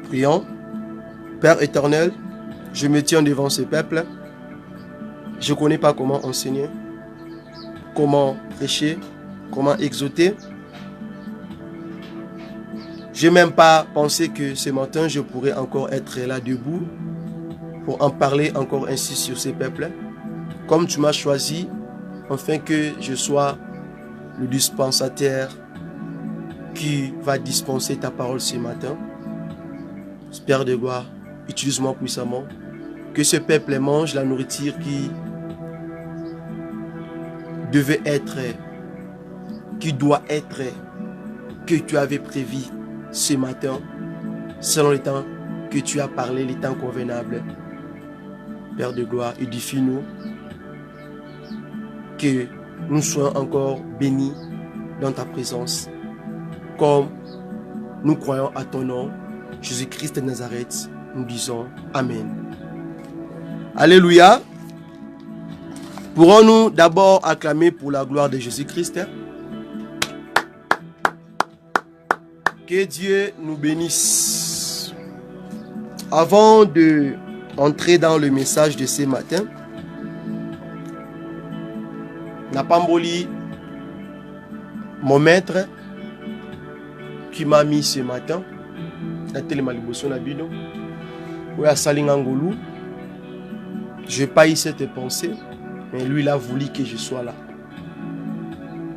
Prions. Père éternel, je me tiens devant ce peuple. Je ne connais pas comment enseigner, comment prêcher, comment exhorter. Je n'ai même pas pensé que ce matin, je pourrais encore être là debout pour en parler encore ainsi sur ces peuples. Comme tu m'as choisi, afin que je sois le dispensateur qui va dispenser ta parole ce matin. Père de gloire, utilise-moi puissamment. Que ce peuple mange la nourriture qui devait être, qui doit être, que tu avais prévu ce matin, selon les temps que tu as parlé, les temps convenables. Père de gloire, édifie-nous, que nous soyons encore bénis dans ta présence, comme nous croyons à ton nom, Jésus-Christ de Nazareth, nous disons Amen. Alléluia. Pourrons-nous d'abord acclamer pour la gloire de Jésus-Christ? Que Dieu nous bénisse. Avant d'entrer dans le message de ce matin, Napamboli, mon maître, qui m'a mis ce matin, la télémaliboso Nabino, ou à Salingangolou, je n'ai pas eu cette pensée, mais lui il a voulu que je sois là.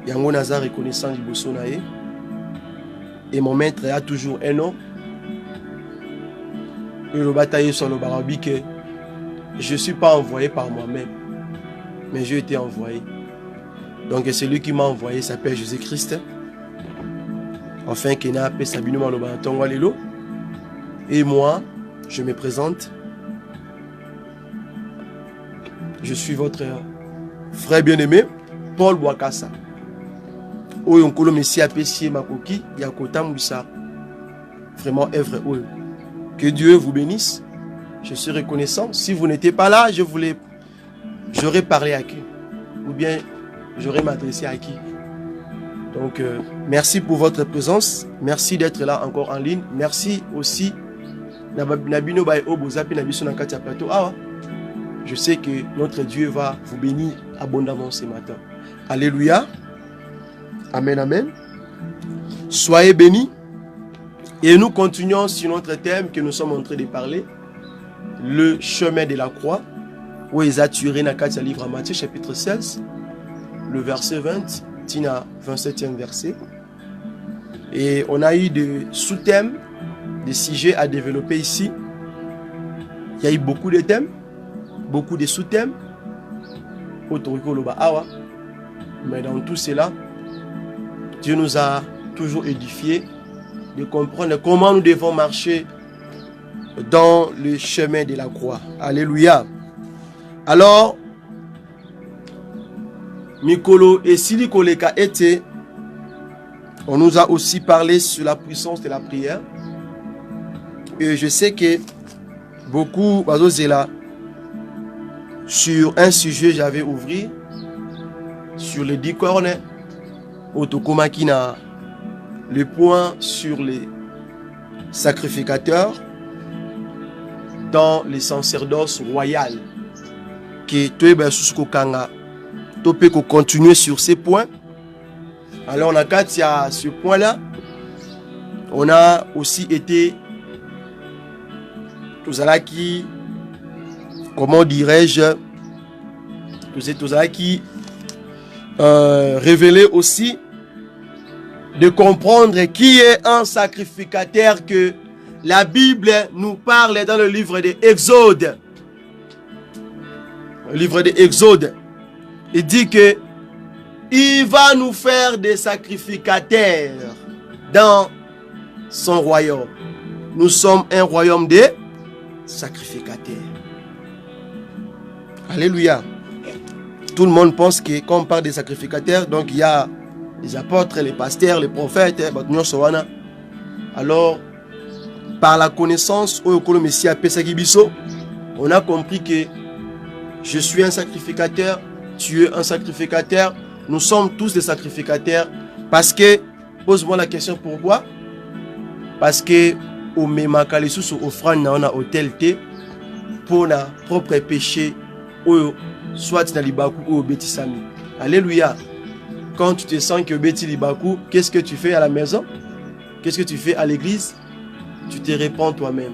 Yango Naza reconnaissant Liboso Nae, et mon maître a toujours un nom. Et le bataille sur le barabi que je ne suis pas envoyé par moi-même, mais j'ai été envoyé. Donc celui qui m'a envoyé s'appelle Jésus-Christ. Enfin, Kena appelle Sabino Malobantongo Lelo. Et moi, je me présente. Je suis votre frère bien-aimé, Paul Bouakassa. Oyonkolo Messi apprécié Makoki, Yakota Moussa. Vraiment œuvre. Que Dieu vous bénisse. Je suis reconnaissant. Si vous n'étiez pas là, j'aurais parlé à qui? Ou bien j'aurais m'adressé à qui? Donc, merci pour votre présence. Merci d'être là encore en ligne. Merci aussi. Je sais que notre Dieu va vous bénir abondamment ce matin. Alléluia. Amen, amen. Soyez bénis. Et nous continuons sur notre thème que nous sommes en train de parler. Le chemin de la croix. Où ils a tué dans livre à Matthieu chapitre 16. Le verset 20. Tina 27e verset. Et on a eu des sous-thèmes, des sujets à développer ici. Il y a eu beaucoup de thèmes, beaucoup de sous-thèmes. Mais dans tout cela, Dieu nous a toujours édifiés de comprendre comment nous devons marcher dans le chemin de la croix. Alléluia. Alors, Mikolo et Silikoleka était, on nous a aussi parlé sur la puissance de la prière. Et je sais que beaucoup, là, sur un sujet, j'avais ouvert sur les 10 cornes, Otokomakina, le point sur les sacrificateurs dans les sacerdoces royales. Que tu peux continuer sur ces points. Alors, on a à ce point-là, on a aussi été tous qui, comment dirais-je, tous qui révéler aussi de comprendre qui est un sacrificateur que la Bible nous parle dans le livre de Exode. Le livre de Exode, il dit que il va nous faire des sacrificateurs dans son royaume. Nous sommes un royaume de sacrificateurs. Alléluia. Tout le monde pense que quand on parle des sacrificateurs, donc il y a les apôtres, les pasteurs, les prophètes. Alors, par la connaissance, on a compris que je suis un sacrificateur, tu es un sacrificateur, nous sommes tous des sacrificateurs. Parce que, pose-moi la question pourquoi? Parce que, au même sous offrande, on a hôtel pour nos propres péchés, soit dans l'Ibakou ou au Bétisami. Alléluia. Quand tu te sens que Béti l'Ibakou, qu'est-ce que tu fais à la maison? Qu'est-ce que tu fais à l'église? Tu te répands toi-même.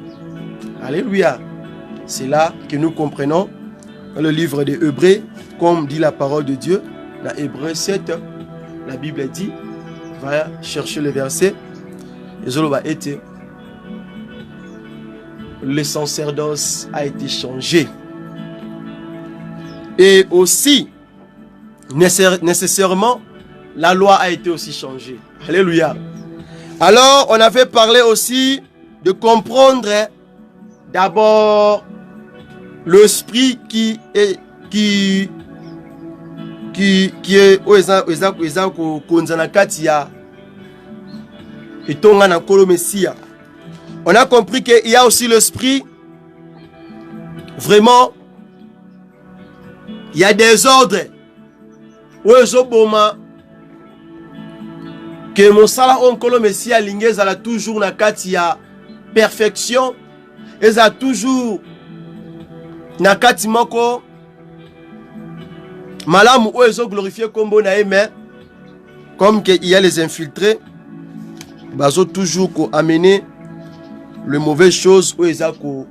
Alléluia. C'est là que nous comprenons dans le livre des Hébreux, comme dit la parole de Dieu, dans Hébreux 7, la Bible dit, va chercher le verset, le sacerdoce a été changé. Et aussi, nécessairement, la loi a été aussi changée. Alléluia. Alors, on avait parlé aussi de comprendre d'abord l'esprit qui est on a compris qu'il y a aussi l'esprit vraiment, il y a des ordres que mon sala onkolo messia lingez a toujours na katia perfection et a toujours na kati moko malamu oezo glorifier kombo na eme comme que il y a les infiltrés bazo toujours ko amener le mauvais chose oeza ko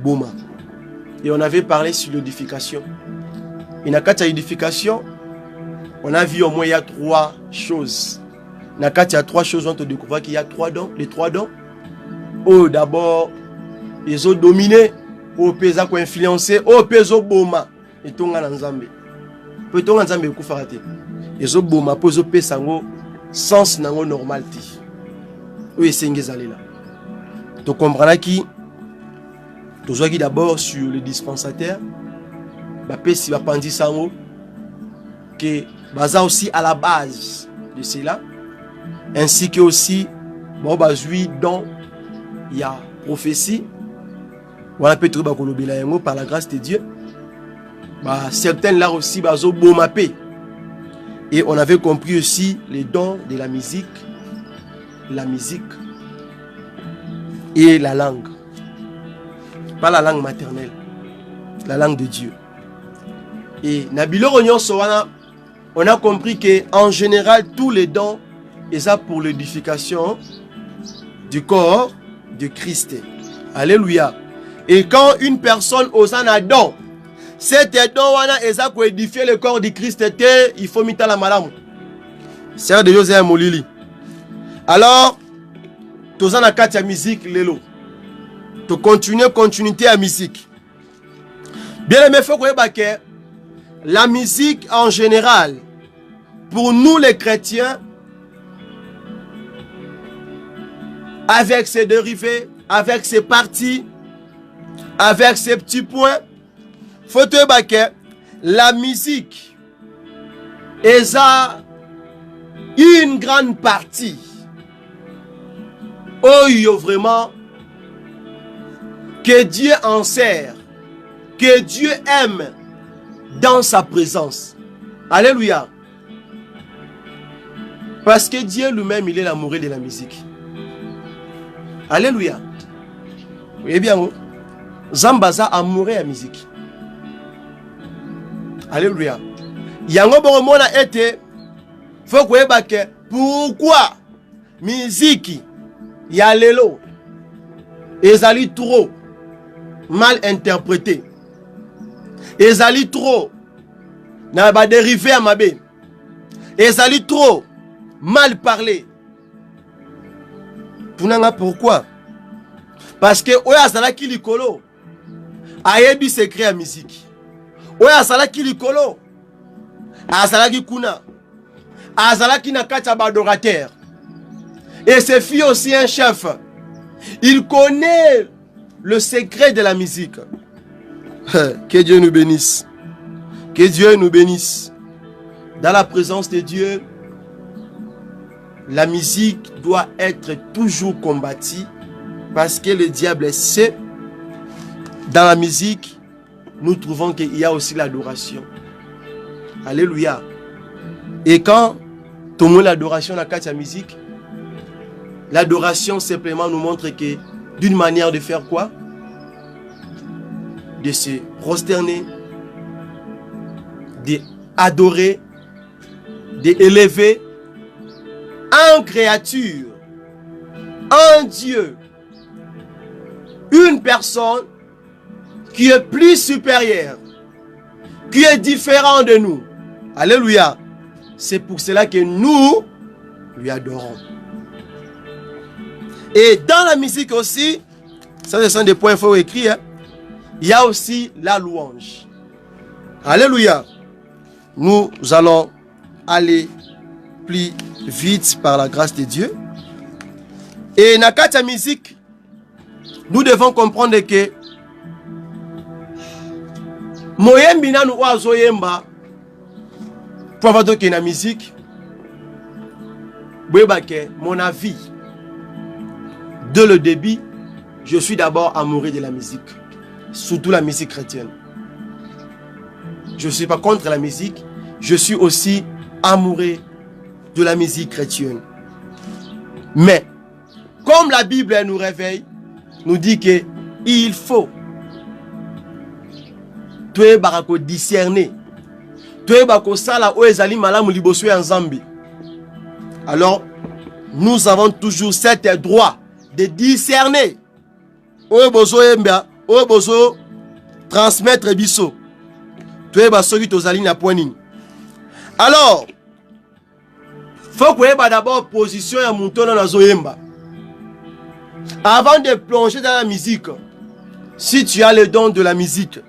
boma. Et on avait parlé sur l'édification. Et na kati édification, on a vu au moins il y a 3 choses. Na kati il y a 3 choses, on te découvre qu'il y a 3 dons, les 3 dons. Oh d'abord ils ont dominé, oh pesa ko influencer, oh peso boma et tonga na nzambe. Peut-on nzambe ku farate. ezo boma po zo pesa ngo sens nango normal ti. Oui, c'est là. Tu comprends qui tu vois qui d'abord sur le dispensateur ba pesi ba pandi sango que baza aussi à la base de cela ainsi que aussi bon bazui dans il y a prophétie. Voilà peut-être ba kolobela yango par la grâce de Dieu. Bah certains là aussi bazo bomapé. Et on avait compris aussi les dons de la musique et la langue. Pas la langue maternelle, la langue de Dieu. Et Nabilo Rognon Sowana, on a compris que en général tous les dons et ça pour l'édification du corps de Christ. Alléluia. Et quand une personne ose un don, cet don est ça pour édifier le corps de Christ, il faut mettre la malam. C'est de José Molili. Alors, tu as la carte musique lelo. Tu continuité à musique. Bien aimé, il faut que la musique en général, pour nous les chrétiens, avec ses dérivés, avec ses parties, avec ses petits points, faut que la musique est une grande partie. Oh, vraiment, que Dieu en sert, que Dieu aime dans sa présence. Alléluia. Parce que Dieu lui-même, il est l'amoureux de la musique. Alléluia. Vous voyez bien, Zambaza amoureux de la musique. Alléluia. Yango boromona été, faut que pourquoi musique ya lelo ezali trop mal interprété, ezali trop na ba dérivé à mabe, ezali trop mal parlé. Pourquoi? Parce que oya zalaki likolo ayebi secret à musique. Oya zalaki likolo azalaki kuna azalaki na kati ba adorateur. Et ce fut aussi un chef. Il connaît le secret de la musique. Que Dieu nous bénisse. Que Dieu nous bénisse. Dans la présence de Dieu, la musique doit être toujours combattue parce que le diable sait. Dans la musique, nous trouvons qu'il y a aussi l'adoration. Alléluia. Et quand tout le monde l'adoration dans la musique, l'adoration simplement nous montre que d'une manière de faire quoi? De se prosterner, d'adorer, d'élever une créature, un Dieu, une personne qui est plus supérieure, qui est différent de nous. Alléluia. C'est pour cela que nous lui adorons. Et dans la musique aussi, ça ce sont des points faut écrire, hein, il y a aussi la louange. Alléluia. Nous allons aller plus vite par la grâce de Dieu. Et dans la musique, nous devons comprendre que moyembi nanu oazo yemba pour avoir donc la musique, mon avis. Dès le début, je suis d'abord amoureux de la musique. Surtout la musique chrétienne. Je ne suis pas contre la musique. Je suis aussi amoureux de la musique chrétienne. Mais, comme la Bible nous réveille, nous dit que il faut discerner. Alors, nous avons toujours cet droit de discerner. Transmettre biso. Alors, faut que d'abord position ya mouton na zoyemba. Avant de plonger dans la musique, si tu as le don de la musique,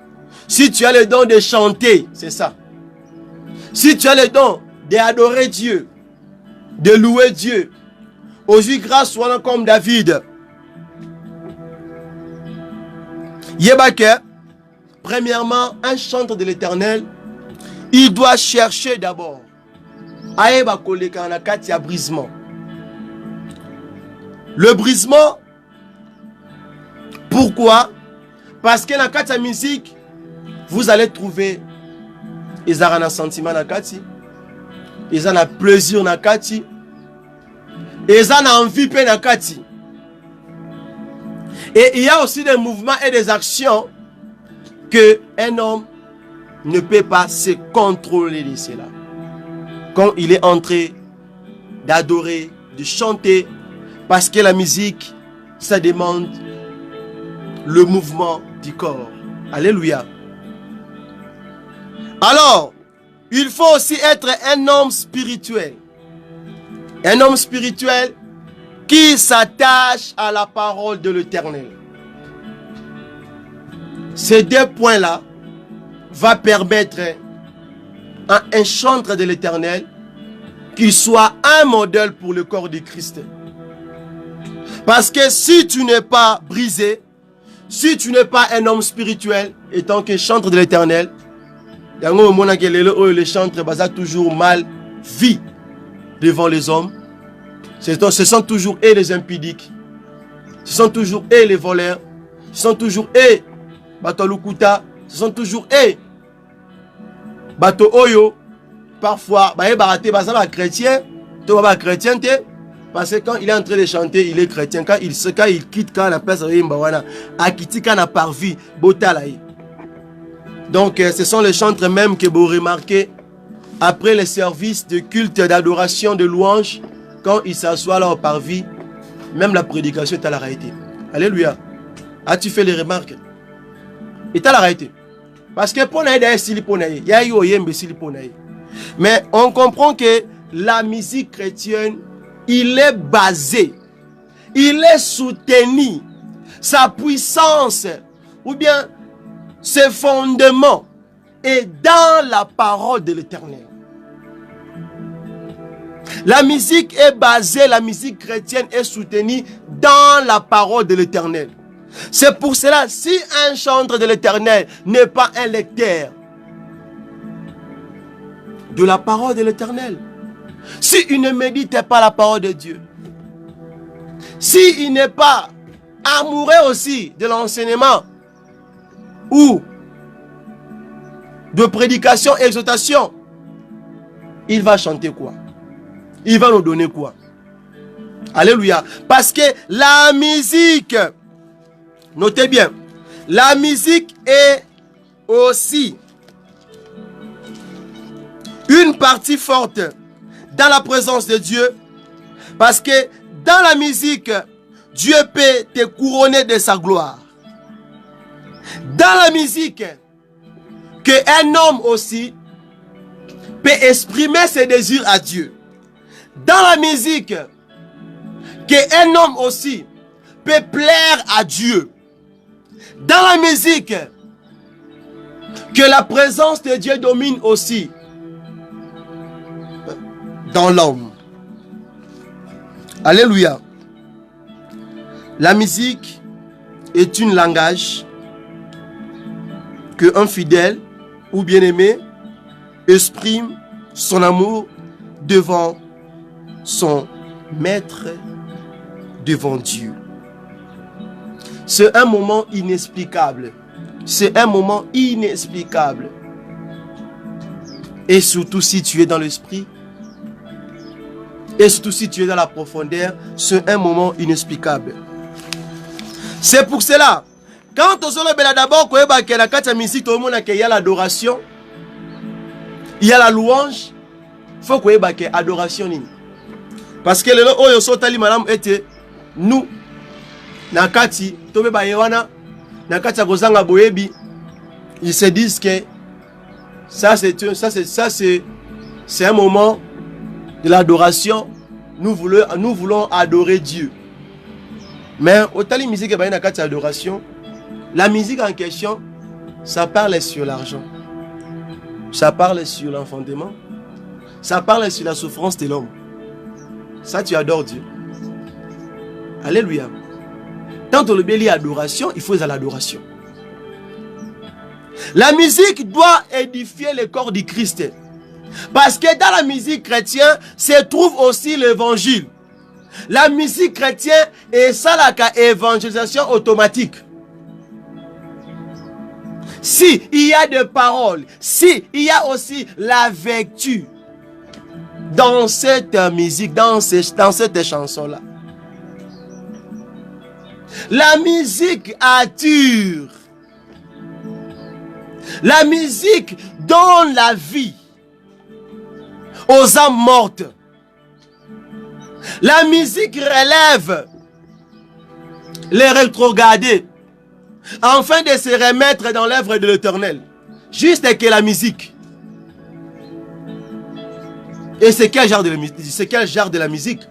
si tu as le don de chanter, c'est ça. Si tu as le don d'adorer Dieu, de louer Dieu. Aujourd'hui, grâce soit comme David. Yébake, premièrement, un chantre de l'Éternel, il doit chercher d'abord. Aïeba koleka na kati ya brisement. Le brisement, pourquoi? Parce que dans la musique, vous allez trouver ils ont un sentiment dans kati, ils ont un plaisir dans kati, ils ont envie dans kati. Et il y a aussi des mouvements et des actions que un homme ne peut pas se contrôler de cela. Quand il est en train d'adorer, de chanter, parce que la musique, ça demande le mouvement du corps. Alléluia. Alors, il faut aussi être un homme spirituel. Un homme spirituel qui s'attache à la parole de l'Éternel. Ces deux points-là vont permettre à un chantre de l'Éternel qui soit un modèle pour le corps de Christ. Parce que si tu n'es pas brisé, si tu n'es pas un homme spirituel, étant que chantre de l'Éternel, les chantres basent toujours mal vie devant les hommes. Ce sont toujours eux les impudiques. Ce sont toujours eux les voleurs. Ce sont toujours eux Batolukuta. Ce sont toujours eux Bato Oyo. Parfois, chrétien. Chrétien. Parce que quand il est en train de chanter, il est chrétien. Quand il quitte, quand la place a parvi, donc ce sont les chantres même que vous remarquez après les services de culte, d'adoration, de louange, quand il s'assoit là au parvis, même la prédication est à la réalité. Alléluia. As-tu fait les remarques? Et à la réalité. Parce que mais on comprend que la musique chrétienne, il est basé, il est soutenu, sa puissance, ou bien ses fondements, est dans la parole de l'Éternel. La musique est basée, la musique chrétienne est soutenue dans la parole de l'Éternel. C'est pour cela, si un chantre de l'Éternel n'est pas un lecteur de la parole de l'Éternel, s'il ne médite pas la parole de Dieu, s'il n'est pas amoureux aussi de l'enseignement ou de prédication, exhortation, il va chanter quoi? Il va nous donner quoi? Alléluia. Parce que la musique, notez bien, la musique est aussi une partie forte dans la présence de Dieu. Parce que dans la musique, Dieu peut te couronner de sa gloire. Dans la musique, qu'un homme aussi peut exprimer ses désirs à Dieu. Dans la musique, qu'un homme aussi peut plaire à Dieu. Dans la musique, que la présence de Dieu domine aussi dans l'homme. Alléluia. La musique est un langage que un fidèle ou bien-aimé exprime son amour devant son maître, devant Dieu. C'est un moment inexplicable. C'est un moment inexplicable. Et surtout si tu es dans l'esprit, et surtout si tu es dans la profondeur, c'est un moment inexplicable. C'est pour cela, quand on se d'abord, il y a l'adoration, il y a la louange, il faut qu'il y ait l'adoration. Parce que nous, nakati, ils se disent que ça c'est un moment de l'adoration. Nous voulons adorer Dieu. Mais autant la musique est adoration, la musique en question, ça parle sur l'argent, ça parle sur l'enfantement, Ça parle sur la souffrance de l'homme. Ça, tu adores Dieu. Alléluia. Tant que le bélier adoration, il faut à l'adoration. La musique doit édifier le corps du Christ. Parce que dans la musique chrétienne se trouve aussi l'évangile. La musique chrétienne est ça la évangélisation automatique. Si il y a des paroles, si il y a aussi la vertu dans cette musique, dans cette chanson-là. La musique attire. La musique donne la vie aux âmes mortes. La musique relève les rétrogradés afin de se remettre dans l'œuvre de l'Éternel. Juste que la musique. Et c'est quel genre de la musique? C'est quel genre de la musique?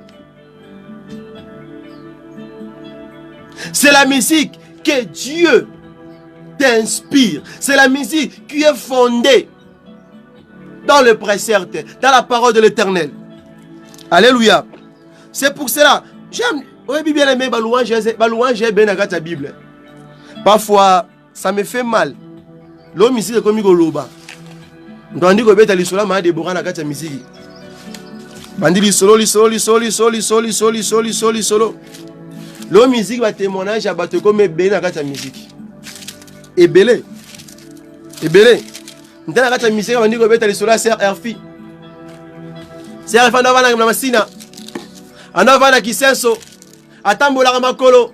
C'est la musique que Dieu t'inspire. C'est la musique qui est fondée dans le précepte, dans la parole de l'Éternel. Alléluia. C'est pour cela, j'aime, oui, bien aimé, balouange est bien dans ta Bible. Parfois, ça me fait mal. L'homme ici est comme Goloba. On dit que bête à l'isola m'a déboré dans ta musique. Bandi l'isolo. L'homme musique va témoignage à battre comme bien dans ta musique. Et belé. Dans la musique, on dit que bête à l'isola c'est RFI. C'est RFI dans la machine. Anavana kisenso atambola makolo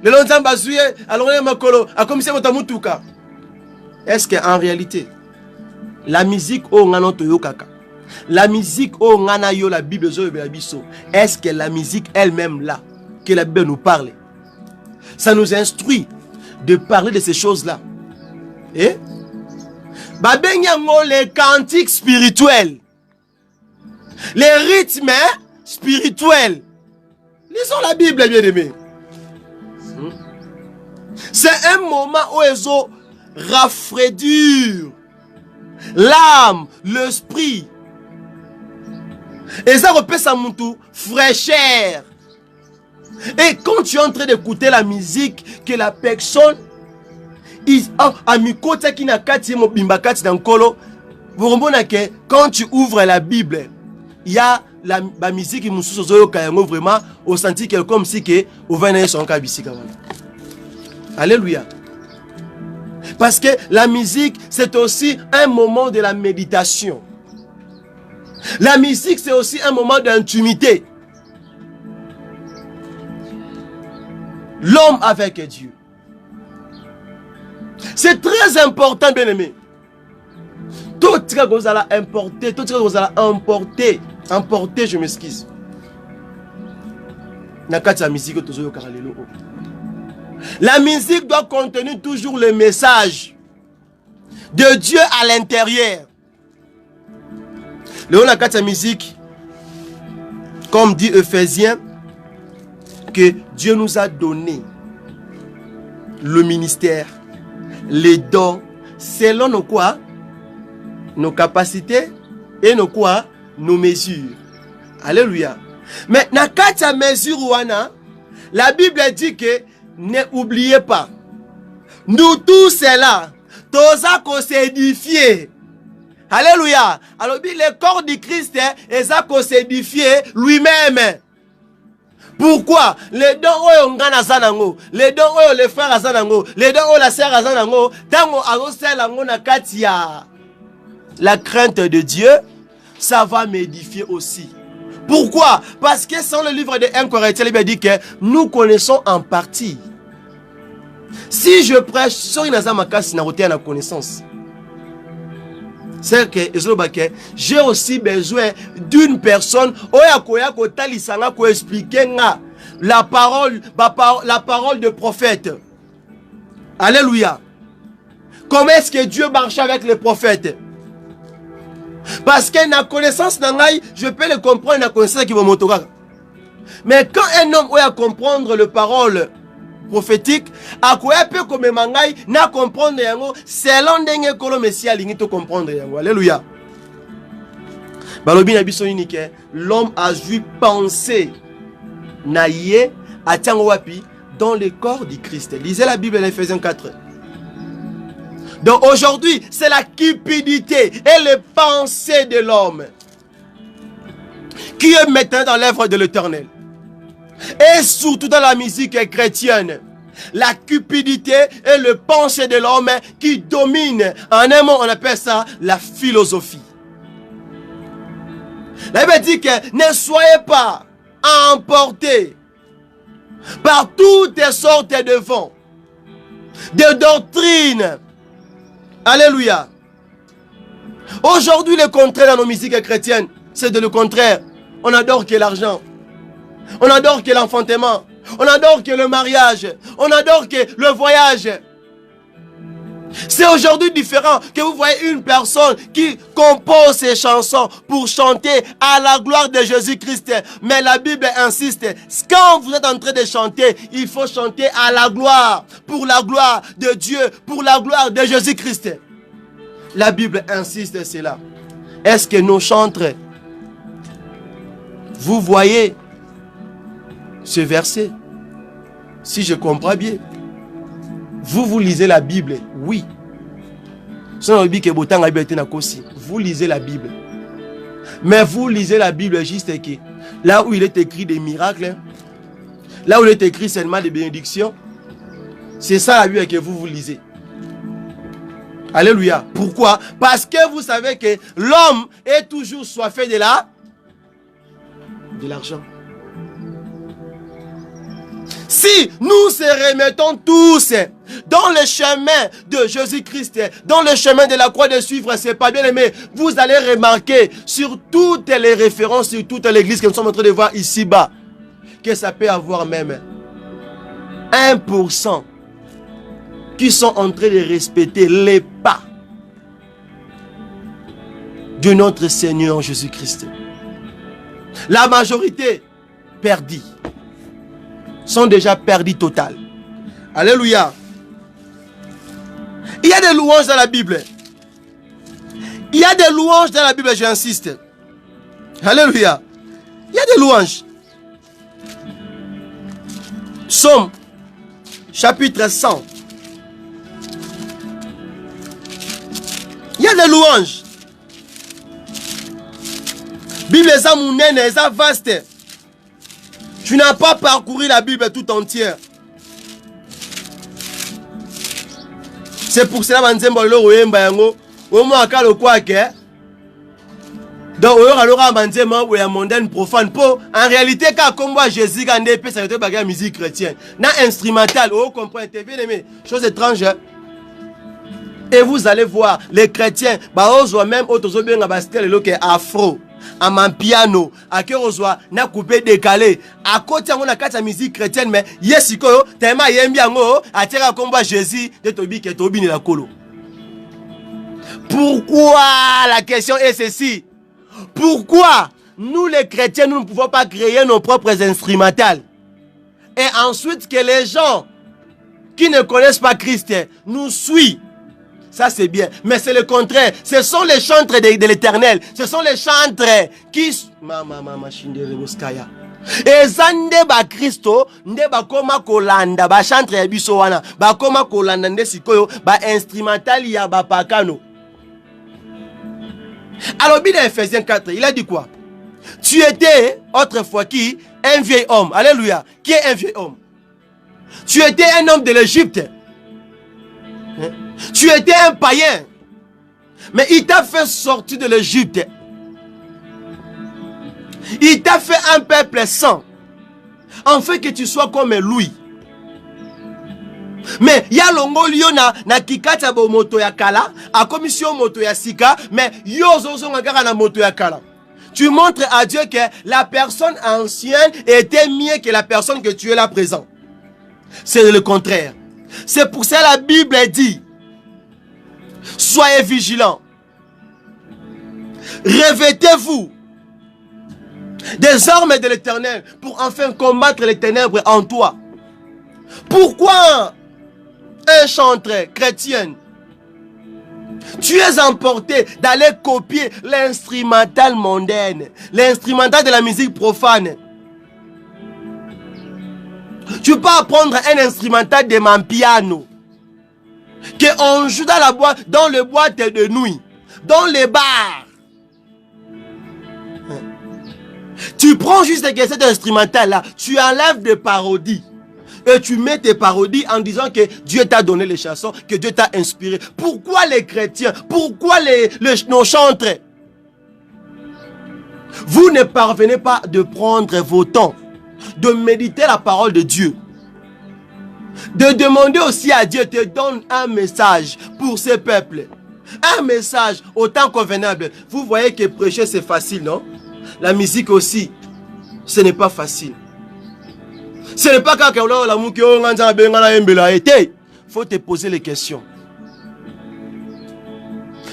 le lonzamba zuye alongé makolo akomisi motamutuka. Est-ce que en réalité la musique o ngana to yokaka, la musique o ngana yo la Bible zo be biso, est-ce que la musique elle-même là que la Bible nous parle, ça nous instruit de parler de ces choses-là? Et babenyango les cantiques spirituels, les rythmes spirituel. Lisons la Bible, bien aimé. C'est un moment où ils ont rafraîchir l'âme, l'esprit. Et ça repère sa moutou fraîcheur. Et quand tu es en train d'écouter la musique, que la personne quand tu ouvres la Bible, il y a la musique qui nous vraiment au senti comme si que au venait son kabisika. Alléluia. Parce que la musique c'est aussi un moment de la méditation. La musique c'est aussi un moment d'intimité. L'homme avec Dieu. C'est très important, bien aimé. Tout ce que vous allez importer, tout ce que vous allez emporter, je m'excuse. La musique doit contenir toujours le message de Dieu à l'intérieur. La musique, comme dit Ephésiens, que Dieu nous a donné le ministère, les dons, selon nos quoi? Nos capacités et nos quoi? Nos mesures. Alléluia. Mais na kata mesure wana, la Bible dit que ne oubliez pas, nous tous là, tous à qu'on s'édifier. Alléluia. Alors le corps du Christ est à qu'on s'édifier lui-même. Pourquoi? Les dons oyo ngana zanango, les dons oyo les frères azanango, les dons oyo la sœur azanango, tango azoselango na katia. La crainte de Dieu, ça va m'édifier aussi. Pourquoi? Parce que dans le livre de 1 Corinthiens, il dit que nous connaissons en partie. Si je prêche, na connaissance. C'est que j'ai aussi besoin d'une personne qui expliquer la parole de prophète. Alléluia. Comment est-ce que Dieu marche avec les prophètes? Parce que la connaissance, je peux le comprendre, la connaissance qui va m'autorer. Mais quand un homme a comprendre les paroles prophétiques, à quoi peut comme mangai na comprendre yango selon dengue kolo messia lingi to comprendre yango. Alléluia. Balobi na biso unique, l'homme a dû penser naïe à wapi dans le corps du Christ. Lisez la Bible en Ephésiens 4. Donc aujourd'hui, c'est la cupidité et les pensées de l'homme qui est maintenant dans l'œuvre de l'Éternel. Et surtout dans la musique chrétienne, la cupidité et le pensée de l'homme qui domine. En un mot, on appelle ça la philosophie. La Bible dit que ne soyez pas emportés par toutes sortes de vents, de doctrines. Alléluia. Aujourd'hui, le contraire dans nos musiques chrétiennes, c'est de le contraire. On adore que l'argent. On adore que l'enfantement. On adore que le mariage. On adore que le voyage. C'est aujourd'hui différent que vous voyez une personne qui compose ses chansons pour chanter à la gloire de Jésus-Christ. Mais la Bible insiste, quand vous êtes en train de chanter, il faut chanter à la gloire, pour la gloire de Dieu, pour la gloire de Jésus-Christ. La Bible insiste sur cela. Est-ce que nos chantres, vous voyez ce verset? Si je comprends bien, vous lisez la Bible, oui. Vous lisez la Bible. Mais vous lisez la Bible juste que là où il est écrit des miracles, là où il est écrit seulement des bénédictions, c'est ça la Bible que vous lisez. Alléluia. Pourquoi? Parce que vous savez que l'homme est toujours soifé de l'argent. Si nous se remettons tous dans le chemin de Jésus-Christ, dans le chemin de la croix de suivre, c'est pas bien aimé, vous allez remarquer sur toutes les références, sur toute l'église que nous sommes en train de voir ici-bas, que ça peut avoir même 1% qui sont en train de respecter les pas de notre Seigneur Jésus-Christ. La majorité perdue. Sont déjà perdus total. Alléluia. Il y a des louanges dans la Bible. Il y a des louanges dans la Bible, j'insiste. Alléluia. Il y a des louanges. Psaume, chapitre 100. Il y a des louanges. Bible est mounene, est vaste. Tu n'as pas parcouru la Bible tout entière. C'est pour cela que je profane. En réalité, quand Jésus a une musique chrétienne, instrumentale, vous comprenez, bien aimé, chose étrange. Et vous allez voir, les chrétiens, même afro. À mon piano, à que reçoit na coupé décalé. À côté on a quatre musique chrétienne, mais yesiko tellement yembiango à tira combat Jésus de tobi que tobi ni la colo. Pourquoi la question est ceci? Pourquoi nous les chrétiens nous ne pouvons pas créer nos propres instrumentales? Et ensuite que les gens qui ne connaissent pas Christ nous suivent. Ça c'est bien, mais c'est le contraire. Ce sont les chantres de l'Éternel. Ce sont les chantres qui... Et zande ba Christo, nde ba koma kolanda, ba chantre ya biso wana, ba koma kolanda nde sikoyo, ba instrumental ya ba pakano. Alors, bien Ephésiens 4, il a dit quoi? Tu étais autrefois qui? Un vieil homme. Alléluia. Qui est un vieil homme? Tu étais un homme de l'Égypte. Tu étais un païen. Mais il t'a fait sortir de l'Égypte. Il t'a fait un peuple saint. En fait que tu sois comme lui. Mais il y a l'ongolio na kikata bo moto ya kala, a commission moto ya sika, mais yozo ngara na moto ya kala. Tu montres à Dieu que la personne ancienne était mieux que la personne que tu es là présent. C'est le contraire. C'est pour ça que la Bible dit: soyez vigilants. Revêtez-vous des armes de l'Éternel pour enfin combattre les ténèbres en toi. Pourquoi un chantre chrétien Tu es emporté d'aller copier l'instrumental mondaine, l'instrumental de la musique profane. Tu peux apprendre un instrumental de mon piano qu'on joue dans la boîte, dans le boîte de nuit, dans les bars. Tu prends juste cet instrumental-là, tu enlèves des parodies. Et tu mets tes parodies en disant que Dieu t'a donné les chansons, que Dieu t'a inspiré. Pourquoi les chrétiens? Pourquoi nos chantres? Vous ne parvenez pas de prendre vos temps, de méditer la parole de Dieu. De demander aussi à Dieu te donne un message pour ce peuple. Un message au temps convenable. Vous voyez que prêcher c'est facile, non? La musique aussi, ce n'est pas facile. Ce n'est pas quand il faut te poser les questions.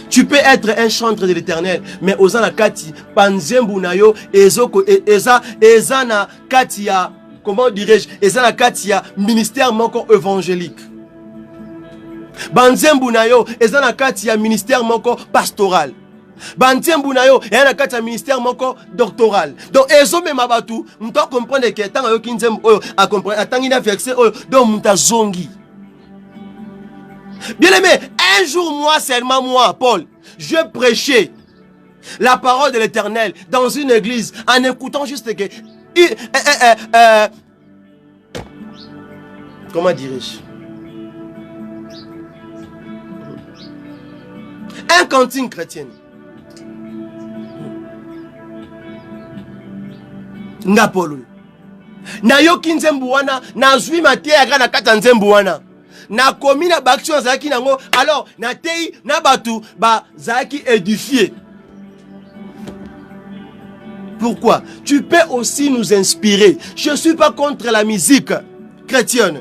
Tu peux être un chantre de l'Éternel, mais osana kati panzembu nayo ezoko ezana katia, comment dirais-je, ezana katia ministère moko évangélique. Banzembu nayo ezana katia ministère moko pastoral. Banzembu nayo ezana katia ministère moko doctoral. Donc ezo mema batu, mto comprendre que tant yo kinzembu oyo a comprendre atangina verset oyo donc muta zongi. Bien aimé, un jour moi seulement moi Paul, je prêchais la parole de l'Éternel dans une église en écoutant juste que comment dirais-je, un cantine chrétienne. Nga Paul na yo kinzembu wana na zwi matia ya na kata nzembu wana na komi na baction zaki nango, alors na tei na batu ba zaki édifié. Pourquoi? Tu peux aussi nous inspirer. Je ne suis pas contre la musique chrétienne.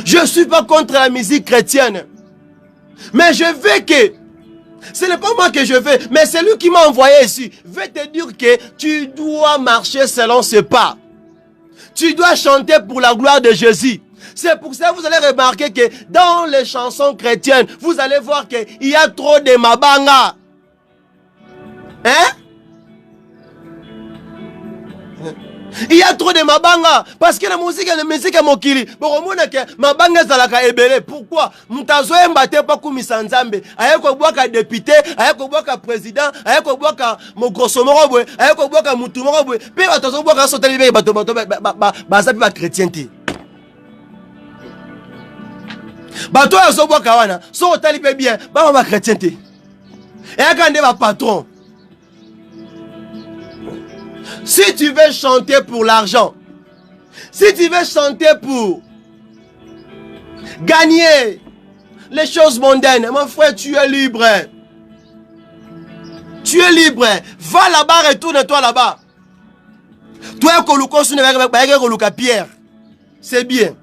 Je ne suis pas contre la musique chrétienne. Mais je veux que, ce n'est pas moi que je veux, mais c'est lui qui m'a envoyé ici. Je veux te dire que tu dois marcher selon ses pas. Tu dois chanter pour la gloire de Jésus. C'est pour ça que vous allez remarquer que dans les chansons chrétiennes, vous allez voir qu'il y a trop de mabanga. Hein? Il y a trop de mabanga. Parce que la musique est mokili. Mabanga zalaka ebele. Pourquoi? Mutazo mbate pa kumisa nzambe. Ayeko boaka député, ayeko boaka président, ayeko boaka mogrosso morobwe, ayeko boaka mutu morobwe. Pe batazo boaka sotali be bato baza pe ba chrétienté. Bato azo boaka wana, so otali pe bien, ba chrétienté. Et akande ba patron. Si tu veux chanter pour l'argent, si tu veux chanter pour gagner les choses mondaines, mon frère, tu es libre. Tu es libre. Va là-bas, retourne-toi là-bas. Toi, Pierre, c'est bien.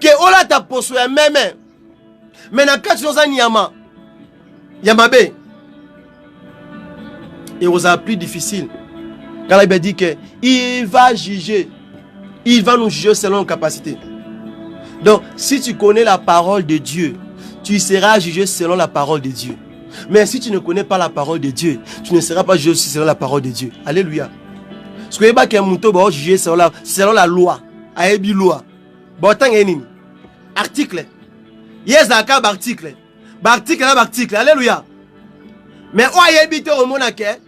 Que Ola t'a posé même. Mais dans 4 choses, Yamabe. Et vous a plus difficile. Car il dit qu'il va juger. Il va nous juger selon nos capacités. Donc, si tu connais la parole de Dieu, tu seras jugé selon la parole de Dieu. Mais si tu ne connais pas la parole de Dieu, tu ne seras pas jugé selon la parole de Dieu. Alléluia. Ce que est jugé selon la loi. Aébi loi. Article. Yes, article. Article. Alléluia. Mais où aébi au monake?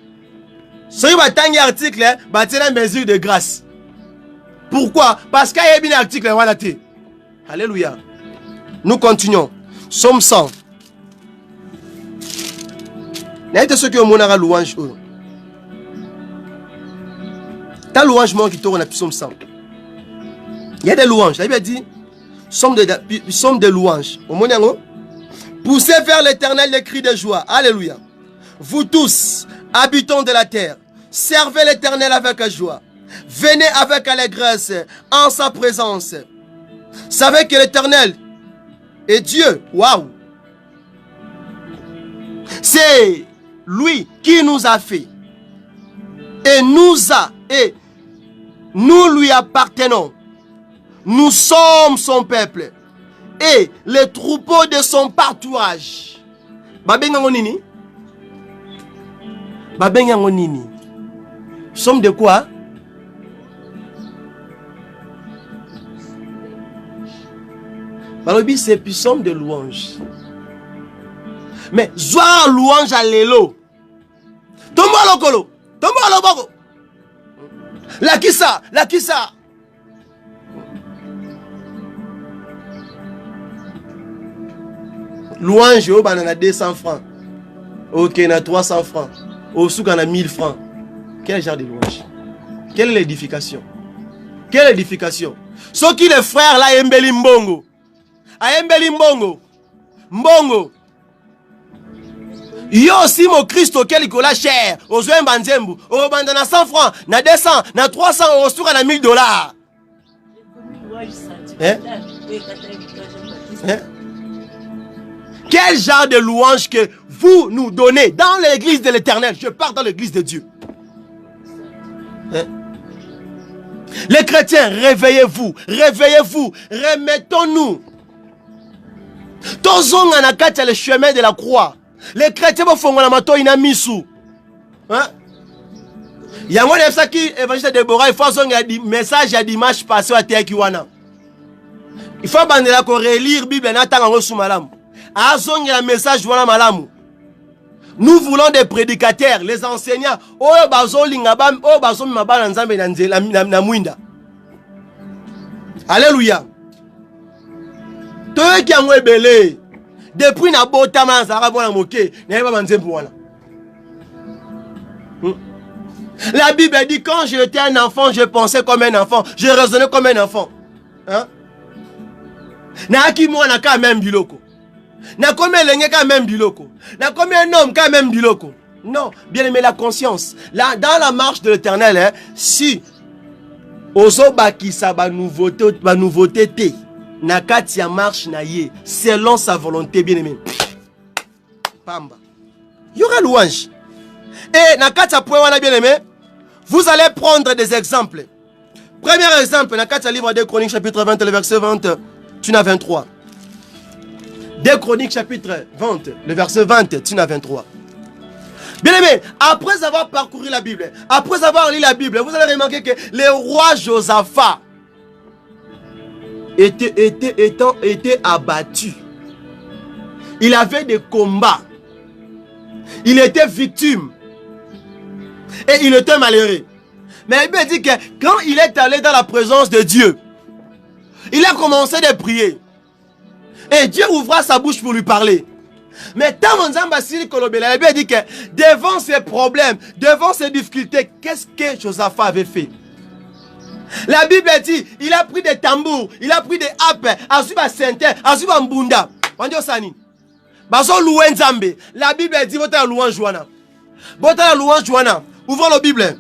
Si vous avez un article, vous avez une mesure de grâce. Pourquoi? Parce qu'il y a un article. Alléluia. Nous continuons. Somme 100. Il y a ceux qui ont mon louange. Ta louange qui tourne à Somme 100. Il y a des louanges. Il a dit somme de louanges. Poussez vers l'Éternel les cris de joie. Alléluia. Vous tous, habitants de la terre, servez l'Éternel avec joie. Venez avec allégresse en sa présence. Savez que l'Éternel est Dieu. Waouh! C'est lui qui nous a fait. Et nous lui appartenons. Nous sommes son peuple et les troupeaux de son pâturage. Babengango nini? Babengango nini? Somme de quoi? Balobi c'est puissant de louange. Mais zoa louange à l'élo. Tombo lokolo, tombo loboko. La kissa, la kissa. Louange au banana 200 francs. Ok, na 300 francs. Au souk on a 1000 francs. Quel genre de louange? Quelle est l'édification? Quelle édification? Ce qui les frères là embeli mbongo. A embeli mbongo. Mbongo. Yo aussi mon Christ auquel il colla cher. Aux ouen banzembu. Au bandana 100 francs. Na 200. Na 300. Au souk on a 1000 dollars. Hein? Hein? Quel genre de louange que vous nous donnez dans l'église de l'Éternel? Je pars dans l'église de Dieu. Hein? Les chrétiens, réveillez-vous, réveillez-vous, remettons-nous. Tozong anakata le chemin de la croix. Les chrétiens vont faire la mato inamisu. Hein? Il y a un ça qui évangile de Déborah, il faut un message à dimanche passé à Tekiwana. Il faut abandonner la relire Bible et attendre sous malam. Azong un message voilà malamu. Nous voulons des prédicateurs, les enseignants. Oh bazo lingabam, oh bazo mabana nzambe na mwinda. Alléluia. Toi qui a belé. Depuis na bota manzara bona moké, na ba manzembu wana. La Bible dit quand j'étais un enfant, je pensais comme un enfant, je raisonnais comme un enfant. Hein? Na ki mwana ka même biloko. Na comme l'engé ka même biloko. Na comme un homme ka même biloko. Non, bien aimé la conscience. Là dans la marche de l'Éternel, hein, si ozo bakisa ba nouveauté te. Nakati ya marche na ye selon sa volonté, bien aimé. Pamba. Il y aura louange. Et nakati ya point wana, bien aimé, vous allez prendre des exemples. Premier exemple, nakati ya livre des Chroniques chapitre 20 le verset 20, tu as 23. Des Chroniques chapitre 20 le verset 20, tu as 23. Bien aimé, après avoir parcouru la Bible, après avoir lu la Bible, vous allez remarquer que le roi Josaphat était abattu. Il avait des combats. Il était victime. Et il était malheureux. Mais la Bible dit que quand il est allé dans la présence de Dieu, il a commencé de prier. Et Dieu ouvra sa bouche pour lui parler. Mais tant la Bible dit que devant ces problèmes, devant ces difficultés, qu'est-ce que Josaphat avait fait? La Bible dit, il a pris des tambours, il a pris des harpes, azuba sente, azuba mbunda. Wandio sani. Bazo loué Nzambe. La Bible dit, votre louange Joana. Votre louange Joana. Ouvrons la Bible.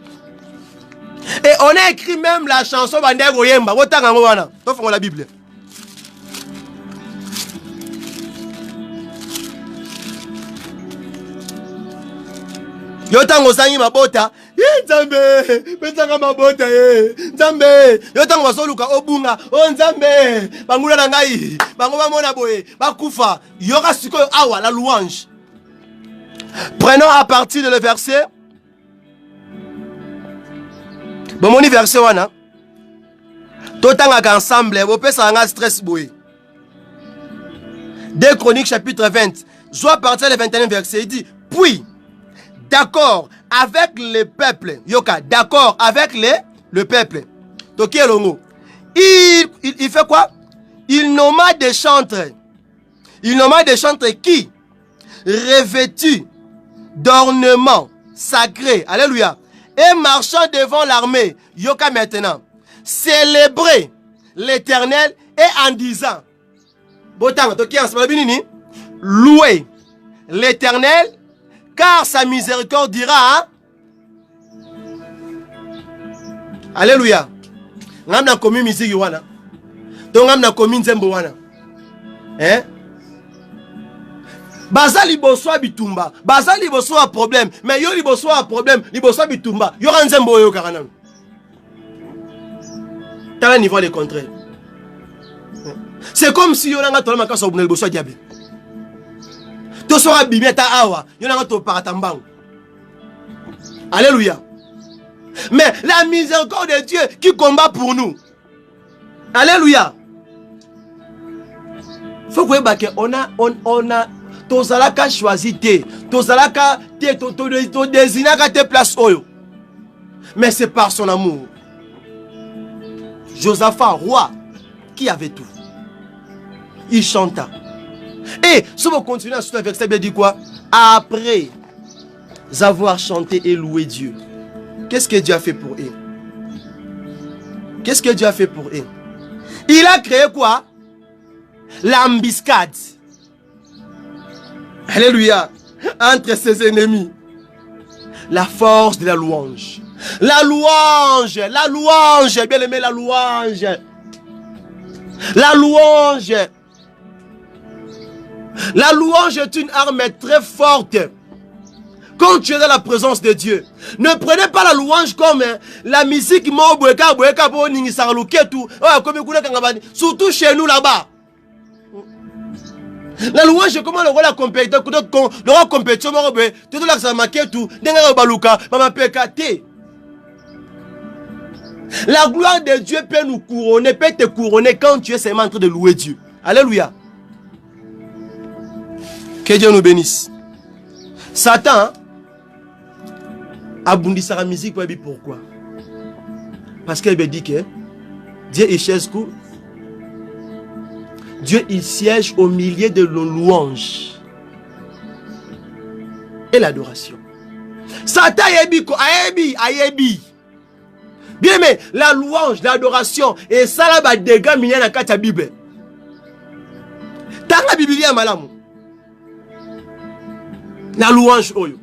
Et on a écrit même la chanson Bandego Yemba. Votre louange. Ouvrons la Bible. Yotango sangi mabota. Nzambe, betanga mabota Nzambe, yotango basoluka obunga, oh Nzambe, bangula na ngai, bango bamona boye, bakufa. Yoka sikoyo awa la louange. Prenons à partir de le verset. Bon moni verset wana. Totanga ensemble, bo pesa nga stress boye. Des Chroniques chapitre 20, soit à partir du 21e verset, il dit puis d'accord avec le peuple. Yoka, d'accord avec le peuple. Toki Elongo. Il fait quoi? Il nomma des chantres. Il nomma des chantres qui, revêtus d'ornements sacrés, alléluia, et marchant devant l'armée, Yoka maintenant, célébrer l'Éternel et en disant, Botang, Toki Ansmalabinini, louer l'Éternel, car sa miséricorde dira, hein? Alléluia. Ngam na komi musique wana. Donc ngam na komi nzembo wana. Hein? Baza liboso bitumba. Baza liboso a problème. Mais yo liboso a problème. Liboso bitumba. Yo ran nzembo yo karanam. T'as un niveau de contraire. C'est comme si on a un makas au bonheur de diable. Tout sera bimé ta awa, on a un paratambang. Alléluia. Mais la miséricorde de Dieu qui combat pour nous. Alléluia. Faut que on a tozalaka choisi te, tozalaka te, to désignaka te place oyo. Mais c'est par son amour. Josaphat, roi, qui avait tout. Il chanta. Et si vous continuez à ce verset, il dit quoi? Après avoir chanté et loué Dieu, qu'est-ce que Dieu a fait pour eux? Qu'est-ce que Dieu a fait pour eux? Il a créé quoi? L'embuscade. Alléluia. Entre ses ennemis. La force de la louange. La louange. La louange. Bien aimé, la louange. La louange. La louange est une arme très forte. Quand tu es dans la présence de Dieu, ne prenez pas la louange comme la musique, surtout chez nous là-bas. La louange est comme le roi la compétition, le roi compétition, tout la samake tout, baluka, mama pekate. La gloire de Dieu peut nous couronner, peut te couronner quand tu es seulement en train de louer Dieu. Alléluia. Que Dieu nous bénisse. Satan a bondi sa musique, pourquoi? Parce qu'il dit que Dieu est chez nous. Dieu il siège au milieu de nos louanges et l'adoration. Satan ayebi. Bien mais la louange, l'adoration et ça là ba dégâts mignons dans la Bible. Dans la Bible il y a malamu. La louange oyo.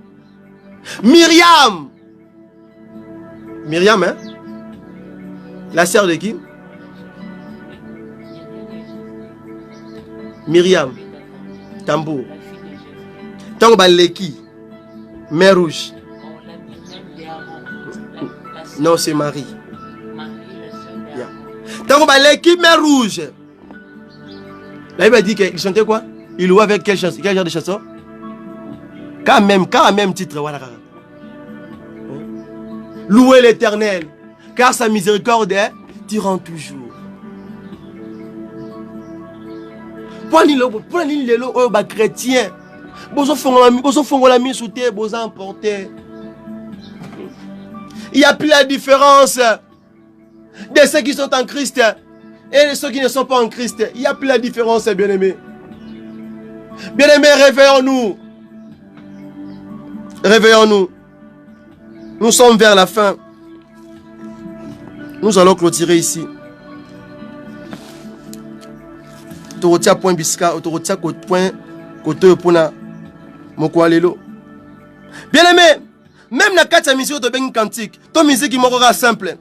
Myriam, hein? La sœur de qui? Myriam, tambour. Tango baleki, mer rouge. Non, c'est Marie. Tango baleki, mer rouge. Là, il m'a dit qu'il chantait quoi? Il louait avec quel genre de chanson? Quand même titre. Voilà. Louez l'Éternel, car sa miséricorde t'iront toujours. Pour les chrétiens, il n'y a plus la différence de ceux qui sont en Christ et de ceux qui ne sont pas en Christ. Il n'y a plus la différence, bien-aimés. Bien-aimés, réveillons-nous. Réveillons-nous. Nous sommes vers la fin. Nous allons clôturer ici. Torotia point bisca, torotia point côté pona mokwalelo. Bien aimé, même na katia mission de ben cantique, ton musique qui m'aura simple.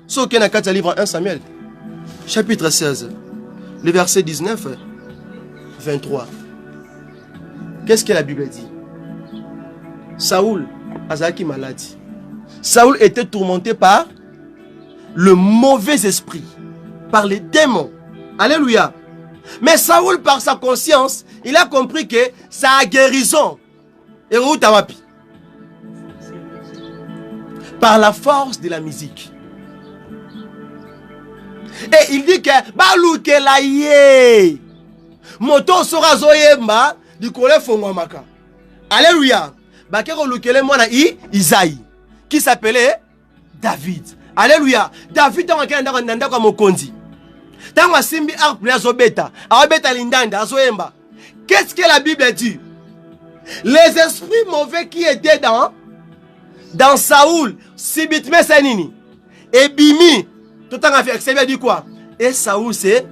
Sauf que na katia livre 1 Samuel, chapitre 16, le verset 19, 23. Qu'est-ce que la Bible dit? Saoul azaki maladie. Saoul était tourmenté par le mauvais esprit, par les démons. Alléluia. Mais Saoul, par sa conscience, il a compris que sa guérison est où tawapi? Par la force de la musique. Et il dit que balouke la ye moto sera zoyemba du kole fongomaka. Alléluia. Bakero lukele mwana Isaïe qui s'appelait David. Alléluia. David dans un nanda comme mokonzi. Tango simbi arp azobeta, abeta lindanda azoemba. Qu'est-ce que la Bible dit? Les esprits mauvais qui étaient dans Saoul, Sibitme Sanini, et Bimi, tout en fait, ça veut dire quoi? Et Saoul c'est